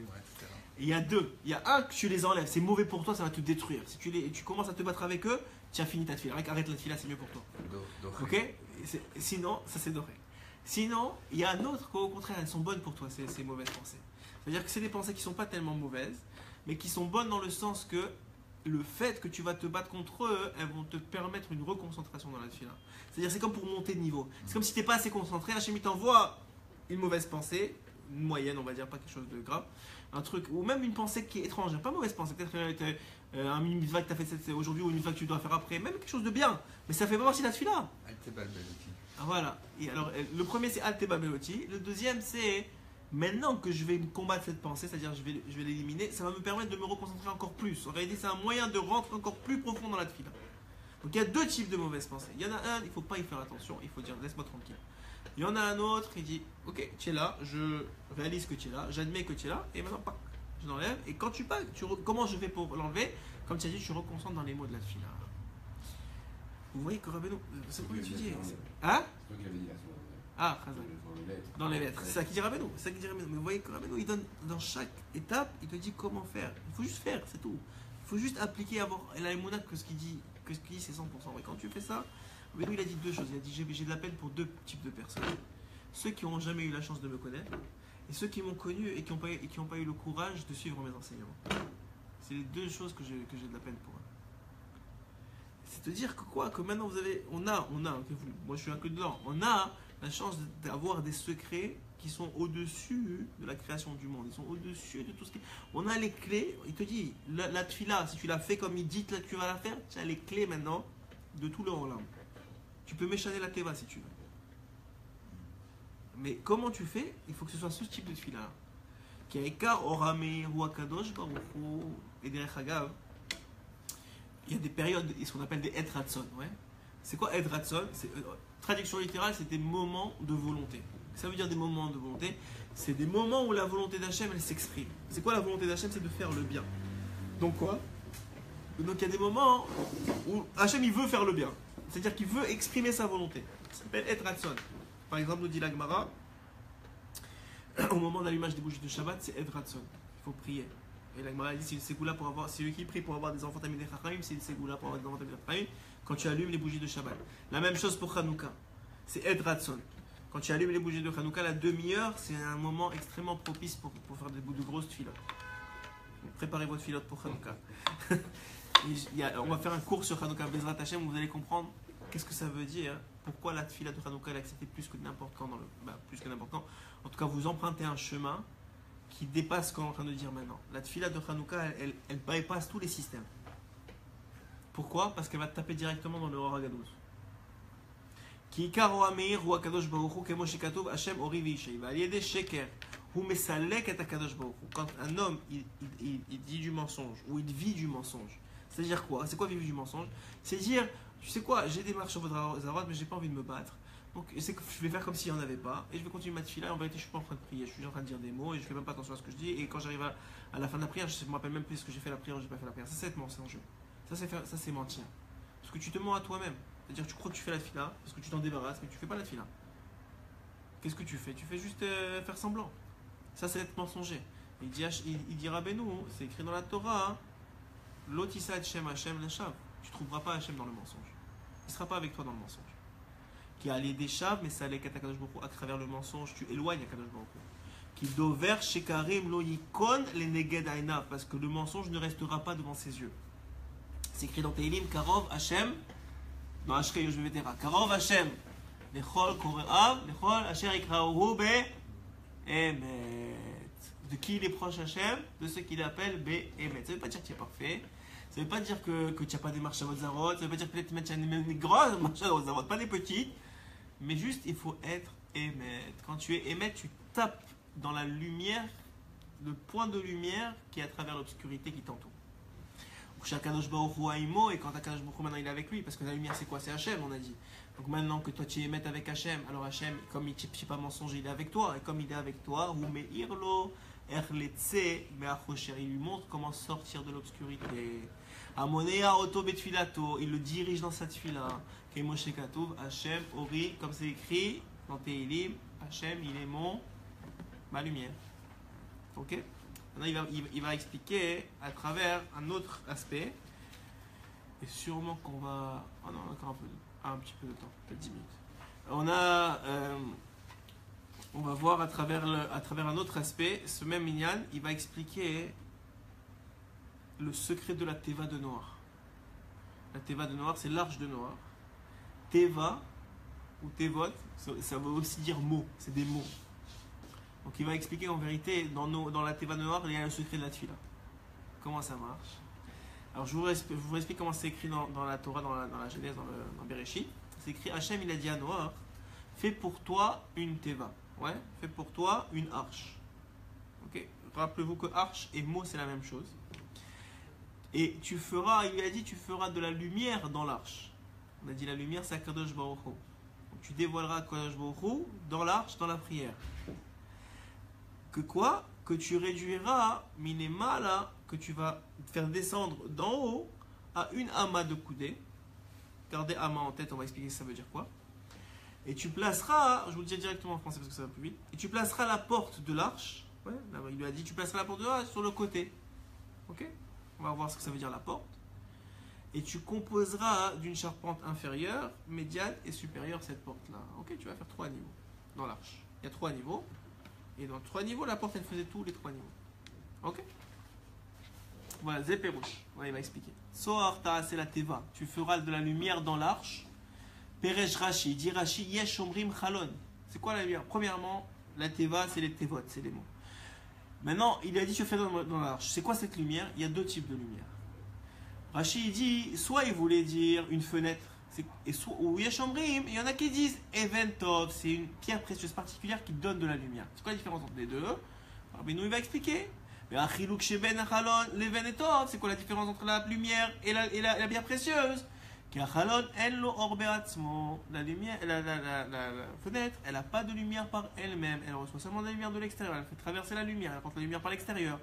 Speaker 1: Et il y a deux. Il y a un que tu les enlèves, c'est mauvais pour toi, ça va te détruire. Si tu commences à te battre avec eux, tu as fini ta tfila. Arrête la tfila, c'est mieux pour toi. Ok? Sinon, ça c'est doré. Sinon, il y a un autre qu'au contraire, elles sont bonnes pour toi, ces mauvaises pensées. C'est-à-dire que c'est des pensées qui ne sont pas tellement mauvaises, mais qui sont bonnes dans le sens que le fait que tu vas te battre contre eux, elles vont te permettre une reconcentration dans la tfila. C'est-à-dire c'est comme pour monter de niveau. C'est comme si tu n'es pas assez concentré, Hachem t'envoie une mauvaise pensée, une moyenne on va dire, pas quelque chose de grave, un truc, ou même une pensée qui est étrangère, pas mauvaise pensée, peut-être un mini-mitzvah que tu as fait aujourd'hui ou une mitzvah que tu dois faire après, même quelque chose de bien, mais ça fait pas partie de la tfila. Ah, voilà. Et alors, le premier c'est Al-Teba Beloti, le deuxième c'est maintenant que je vais combattre cette pensée, c'est-à-dire je vais l'éliminer, ça va me permettre de me reconcentrer encore plus. En réalité, c'est un moyen de rentrer encore plus profond dans la tfila. Donc il y a deux types de mauvaises pensées. Il y en a un, il ne faut pas y faire attention, il faut dire laisse-moi tranquille. Il y en a un autre qui dit ok, tu es là, je réalise que tu es là, j'admets que tu es là, et maintenant je l'enlève. Et quand tu pars, comment je fais pour l'enlever? Comme tu as dit, tu reconcentres dans les mots de la tfila. Vous voyez que Rabbeinu, c'est quoi étudier? Hein? Ah, dans les lettres. C'est ça qui dit Rabbeinu. Mais vous voyez que Rabbeinu, il donne dans chaque étape, il te dit comment faire. Il faut juste faire, c'est tout. Il faut juste appliquer, avoir la émouna que ce qu'il dit c'est 100%. Et quand tu fais ça, Rabbeinu il a dit deux choses. Il a dit j'ai de la peine pour deux types de personnes. Ceux qui n'ont jamais eu la chance de me connaître et ceux qui m'ont connu et qui n'ont pas eu le courage de suivre mes enseignements. C'est les deux choses que j'ai de la peine pour eux. C'est de dire que quoi? Que maintenant moi je suis inclus dedans, on a la chance d'avoir des secrets qui sont au-dessus de la création du monde. Ils sont au-dessus de tout ce qui... On a les clés, il te dit, la tfila, si tu l'as fait comme il dit que tu vas la faire, tu as les clés maintenant de tout le olam. Tu peux méchaner la teva si tu veux. Mais comment tu fais? Il faut que ce soit ce type de tfila. Qui a Orame ou Akadosh Baruchu. Et derrière Hagav, il y a des périodes, ce qu'on appelle des Et Ratson. Ouais. C'est quoi Et Ratson? Traduction littérale, c'est des moments de volonté. Ça veut dire des moments de volonté. C'est des moments où la volonté d'Hachem, elle s'exprime. C'est quoi la volonté d'Hachem? C'est de faire le bien. Donc quoi? Donc il y a des moments où Hachem, il veut faire le bien. C'est-à-dire qu'il veut exprimer sa volonté. Ça s'appelle Et Ratson. Par exemple, nous dit la Gemara, au moment d'allumage des bougies de Shabbat, c'est Et Ratson. Il faut prier. Et la Gemara dit, c'est une ségoula pour avoir, c'est eux qui prient pour avoir des enfants tamidei chachamim, c'est une ségoula pour avoir des enfants tamidei chachamim quand tu allumes les bougies de Shabbat. La même chose pour Hanouka, c'est Et Ratson. Quand tu allumes les bougies de Hanouka, la demi-heure, c'est un moment extrêmement propice pour faire de grosses filotes. Préparez votre filote pour Hanouka. On va faire un cours sur Hanouka Bezrat Hashem où vous allez comprendre qu'est-ce que ça veut dire, pourquoi la fila de Hanouka est acceptée plus que n'importe quand plus que n'importe quand. En tout cas, vous empruntez un chemin qui dépasse ce qu'on est en train de dire maintenant. La tfila de Hanouka, elle bypasse tous les systèmes. Pourquoi? Parce qu'elle va te taper directement dans le Or HaGadouz. Ki karo ameir hu akadosh baruch hu kemo shekatov Hashem ori v'yishei v'aliyede sheker hu mesalek et akadosh baruch hu. Quand un homme il dit du mensonge ou il vit du mensonge, c'est-à-dire quoi? C'est quoi vivre du mensonge? C'est dire, tu sais quoi, j'ai des marches sur votre zavat mais j'ai pas envie de me battre. Donc c'est que je vais faire comme s'il n'y en avait pas et je vais continuer ma tefila. En vérité, je suis pas en train de prier, je suis en train de dire des mots et je fais même pas attention à ce que je dis. Et quand j'arrive à la fin de la prière, je me rappelle même plus ce que j'ai fait la prière ou j'ai pas fait la prière. Ça, c'est être mensonge. Ça, c'est mentir. Parce que tu te mens à toi-même. C'est-à-dire que tu crois que tu fais la tefila parce que tu t'en débarrasses, mais tu fais pas la tefila. Qu'est-ce que tu fais? Tu fais juste faire semblant. Ça, c'est être mensonger. Il dit Rabbeinu, c'est écrit dans la Torah, Lotissa Hashem Hashem Leshav. Tu trouveras pas Hashem dans le mensonge. Il sera pas avec toi dans le mensonge. Qui a les déchaves, mais ça allait qu'à Kadosh Baruch Hu, à travers le mensonge, tu éloignes à Kadosh Baruch Hu. Qui dover shekarim lo yikon les neged ainav, parce que le mensonge ne restera pas devant ses yeux. C'est écrit dans Teilim, Karov Hashem, dans Ashrei Yoshvetera, Karov Hashem, lechol koreav, lechol asher ikraohu be emet. De qui il est proche Hashem? De ceux qu'il appelle be emet. Ça ne veut pas dire que tu es parfait. Ça ne veut pas dire que tu n'as pas des marches à Vozarot. Ça ne veut pas dire que peut-être tu as des grosses marches à Vozarot, pas des petites. Mais juste, il faut être émet. Quand tu es émet, tu tapes dans la lumière, le point de lumière qui est à travers l'obscurité qui t'entoure. Kadosh Baruch Hu Aimo, et quand Kadosh Baruch Hu maintenant il est avec lui, parce que la lumière c'est quoi? C'est Hachem, on a dit. Donc maintenant que toi tu es émet avec Hachem, alors Hachem, comme il n'est pas mensonger, il est avec toi. Et comme il est avec toi, Hu Meirlo, Erletse, Meachocher, il lui montre comment sortir de l'obscurité. Amonea Oto Betfilato, il le dirige dans sa tfila. Moshe Katouv, Hachem, Ori, comme c'est écrit dans Teilim, Hachem, il est ma lumière. Ok? Maintenant, il va expliquer à travers un autre aspect. Et sûrement qu'on va. Oh non, on a encore un petit peu de temps, peut-être 10 minutes. On va voir à travers un autre aspect, ce même Minyan, il va expliquer le secret de la Teva de Noir. La Teva de Noir, c'est l'arche de Noir. Teva ou Tevot, ça veut aussi dire mots, c'est des mots. Donc il va expliquer en vérité, dans la Teva de Noir, il y a le secret de la Tfila. Comment ça marche? Alors je vous explique comment c'est écrit dans la Torah, dans la Genèse, dans Bereshit. C'est écrit, Hachem il a dit à Noah, fais pour toi une Teva. Ouais, fais pour toi une arche. Ok. Rappelez-vous que arche et mot c'est la même chose. Et il lui a dit, tu feras de la lumière dans l'arche. On a dit la lumière c'est Kadosh Baruch Hu. Donc tu dévoileras Kadosh Baruch Hu dans l'arche, dans la prière. Que quoi? Que tu réduiras minimala, que tu vas faire descendre d'en haut à une ama de coudée. Gardez ama en tête, on va expliquer ça veut dire quoi. Et tu placeras, je vous le dis directement en français parce que ça va plus vite, et tu placeras la porte de l'arche. Ouais, là, il lui a dit tu placeras la porte de l'arche sur le côté. Ok? On va voir ce que ça veut dire la porte. Et tu composeras d'une charpente inférieure, médiane et supérieure cette porte-là. Ok, tu vas faire 3 niveaux dans l'arche. Il y a 3 niveaux. Et dans 3 niveaux, la porte elle faisait tous les 3 niveaux. Ok? Voilà, Zéperouche. Ouais, il va expliquer. Soharta, c'est la Teva. Tu feras de la lumière dans l'arche. Perej Rashi, dit Rashi, Yesh Omrim Chalon. C'est quoi la lumière? Premièrement, la Teva, c'est les Tevot, c'est les mots. Maintenant, il a dit tu fais dans l'arche. C'est quoi cette lumière? Il y a 2 types de lumière. Rashi dit, soit il voulait dire une fenêtre, ou Yesh Omrim, il y en a qui disent Eventov, c'est une pierre précieuse particulière qui donne de la lumière. C'est quoi la différence entre les deux? Rabbeinu il va expliquer. Mais achiluk sheben achalon leven etov, c'est quoi la différence entre la lumière et la pierre précieuse? Ki achalon en lo or be'atzmo, la lumière, la fenêtre, elle n'a pas de lumière par elle-même, elle reçoit seulement de la lumière de l'extérieur, elle fait traverser la lumière, elle apporte la lumière par l'extérieur.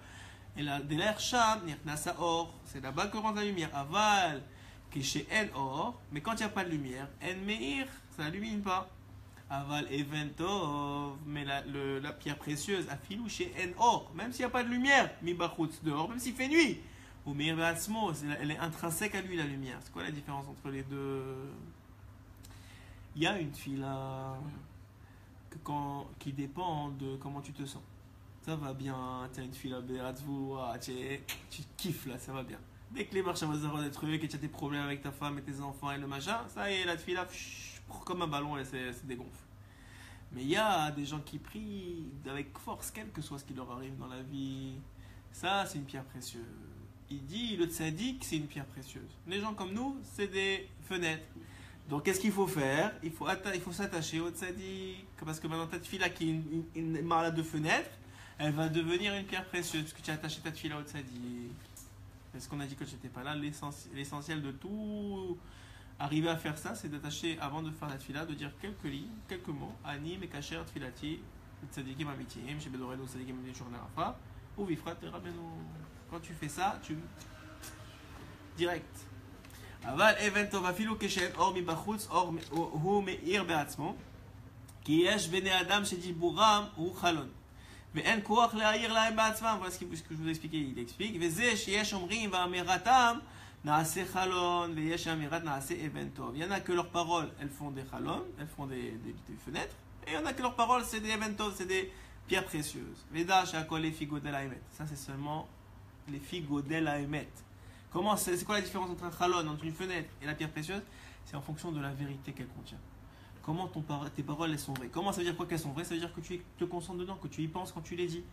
Speaker 1: Et la de l'air sham nirnasa or, c'est là-bas que rentre la lumière. Aval ki she'en or, mais quand il n'y a pas de lumière, en meir, ça n'illumine pas. Aval eventov, mais la pierre précieuse, afilou chez en or, même s'il n'y a pas de lumière, mi bachutz dehors, même s'il fait nuit. Ou meir be'atzmo, elle est intrinsèque à lui la lumière. C'est quoi la différence entre les deux? Il y a une fila qui dépend de comment tu te sens. Ça va bien, tu as une fila be'atzvou, tu kiffes là, ça va bien. Dès que les marches vont des trucs et tu as tes problèmes avec ta femme et tes enfants et le machin, ça y est, la fila, comme un ballon, elle se dégonfle. Mais il y a des gens qui prient avec force, quel que soit ce qui leur arrive dans la vie. Ça, c'est une pierre précieuse. Il dit, le tzaddik, c'est une pierre précieuse. Les gens comme nous, c'est des fenêtres. Donc, qu'est-ce qu'il faut faire? Il faut s'attacher au tzaddik. Parce que maintenant, ta fila qui est une malade de fenêtre, elle va devenir une pierre précieuse. Parce que tu as attaché ta fila au tzaddik. C'est ce qu'on a dit quand je n'étais pas là. L'essentiel de tout... Arriver à faire ça, c'est d'attacher, avant de faire la tfila, de dire quelques lignes, quelques mots. Ani, mekacher, tfilati, tzadikim amitim, shebedorenu tzadikim amitim shorne arafa, ou vifrat rabenu. Quand tu fais ça, tu. Direct. Aval eventov afilu keshen or mi bachutz or hu meir be'atzmo, ki yesh bene adam shediburam hu chalon. Ve'en koach le'ayir lahem be'atzmam. Voilà ce que je vous ai expliqué. Il explique. Ve'zeh sheyesh omrim va'ameratam. Il y en a que leurs paroles, elles font des chalon, elles font des fenêtres, et il y en a que leurs paroles, c'est des eventov, c'est des pierres précieuses. Veda shakol figo de la emet. Ça, c'est seulement les figo de la emet. Comment c'est quoi la différence entre un chalon, entre une fenêtre et la pierre précieuse? C'est en fonction de la vérité qu'elle contient. Comment tes paroles, elles sont vraies? Comment ça veut dire quoi qu'elles sont vraies? Ça veut dire que tu te concentres dedans, que tu y penses quand tu les dis.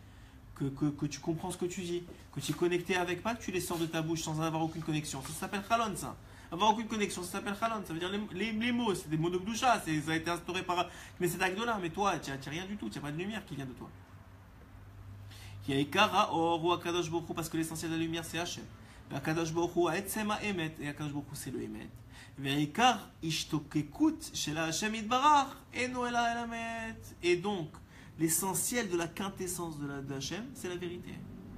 Speaker 1: Que tu comprends ce que tu dis, que tu es connecté avec, pas que tu les sors de ta bouche sans avoir aucune connexion. Ça s'appelle chalon, ça. Avoir aucune connexion, ça s'appelle chalon. Ça veut dire les mots, c'est des mots de Gdusha, ça a été instauré par. Mais c'est Agdola, mais toi, tu n'as rien du tout, tu n'as pas de lumière qui vient de toi. Il y a Ikara or ou Akadosh Baruch Hu, parce que l'essentiel de la lumière, c'est Hachem. Akadosh Baruch Hu, Aetzema Emet, et Akadosh Baruch Hu, c'est le Emet. Veikar Ishtokekut, chez la Hachem Idbarach, et Noela Elamet. Et donc, l'essentiel de la quintessence de Hachem, c'est la vérité.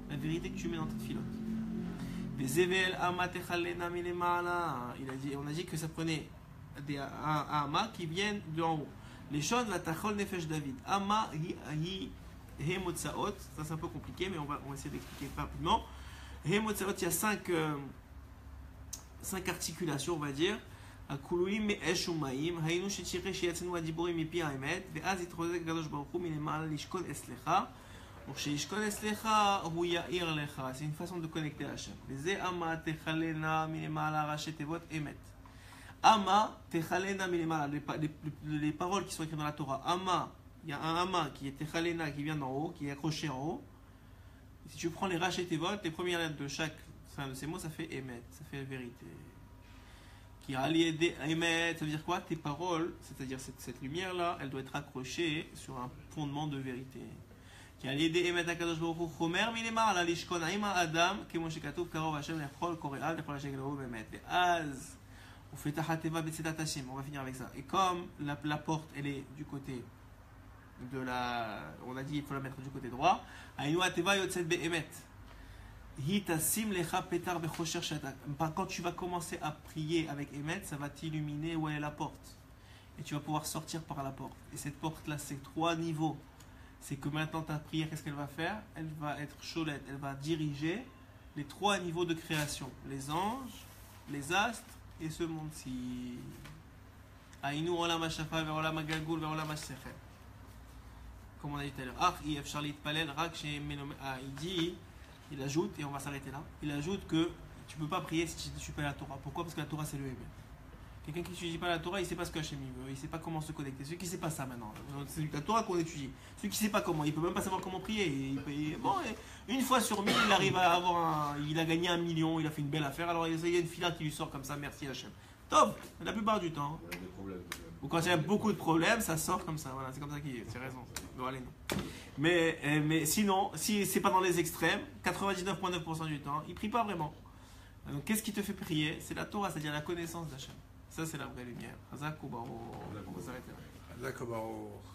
Speaker 1: La vérité que tu mets dans ta filote. On a dit que ça prenait des Ama qui viennent de en haut. Les choses, la Tachol Nefesh David. Ama hi Hemotsaot. Ça c'est un peu compliqué, mais on va essayer d'expliquer rapidement. Hemotsaot, il y a 5 articulations, on va dire. הכלולים מאש ומים, היינו שתשרה שיצאנו הדיבורים מפי האמת, ואז יתחוזק הקדוש ברוך הוא מלמעלה לשקול אצלך, וכשישקול אצלך הוא יאיר לך. C'est une façon de connecter à Hachem. וזה אמה תחלנה מלמעלה ראשי תיבות אמת. אמה תחלנה מלמעלה, les paroles qui sont écrites dans la Torah. Ama, il y a un ama qui est תחלנה, qui vient d'en haut, qui est accroché en haut. Et si tu prends les rachetés tevot, les premières lettres de chaque fin de ces mots, ça fait émet, ça fait vérité. Qui a allié des émet, ça veut dire quoi? Tes paroles, c'est-à-dire cette lumière-là, elle doit être accrochée sur un fondement de vérité. Qui a allié des émet à Kadosh Baruch Hu, Chomer minemar la lishkon aima adam, kemo shekatuv karov Hashem lechol koreal lechol Hashem gelo bemet. Az, on fait tahateva betzedat Hashem. On va finir avec ça. Et comme la porte, elle est du côté de la, on a dit il faut la mettre du côté droit. Ainu ateva yotzet beemet. Quand tu vas commencer à prier avec Emet, ça va t'illuminer où est la porte. Et tu vas pouvoir sortir par la porte. Et cette porte-là, c'est 3 niveaux. C'est que maintenant ta prière, qu'est-ce qu'elle va faire? Elle va être cholette, elle va diriger les 3 niveaux de création. Les anges, les astres et ce monde-ci. Aïnou olam ha-shafa ve'olam ha-galgul ve'olam ha-sechel. Comme on a dit tout à l'heure. Il dit... Il ajoute, et on va s'arrêter là, il ajoute que tu ne peux pas prier si tu ne suis pas la Torah. Pourquoi? Parce que la Torah c'est le Héber. Quelqu'un qui n'étudie pas la Torah, il ne sait pas ce que Hachem veut, il ne sait pas comment se connecter. Celui qui ne sait pas ça maintenant, c'est la Torah qu'on étudie. Celui qui ne sait pas comment, il ne peut même pas savoir comment prier. Bon, une fois sur 1000, il arrive à avoir il a gagné 1 million, il a fait une belle affaire, alors il y a une fila qui lui sort comme ça, merci Hachem. Top, la plupart du temps.
Speaker 2: Il y a des problèmes.
Speaker 1: Ou quand il y a beaucoup de problèmes, ça sort comme ça. Voilà, c'est comme ça qu'il est. C'est raison. Bon, allez, non. Mais sinon, si c'est pas dans les extrêmes, 99,9% du temps, il prie pas vraiment. Donc, qu'est-ce qui te fait prier? C'est la Torah, c'est-à-dire la connaissance d'Hachem. Ça, c'est la vraie lumière. Hazak ou Baruch. On va s'arrêter là.
Speaker 2: Hazak ou Baruch.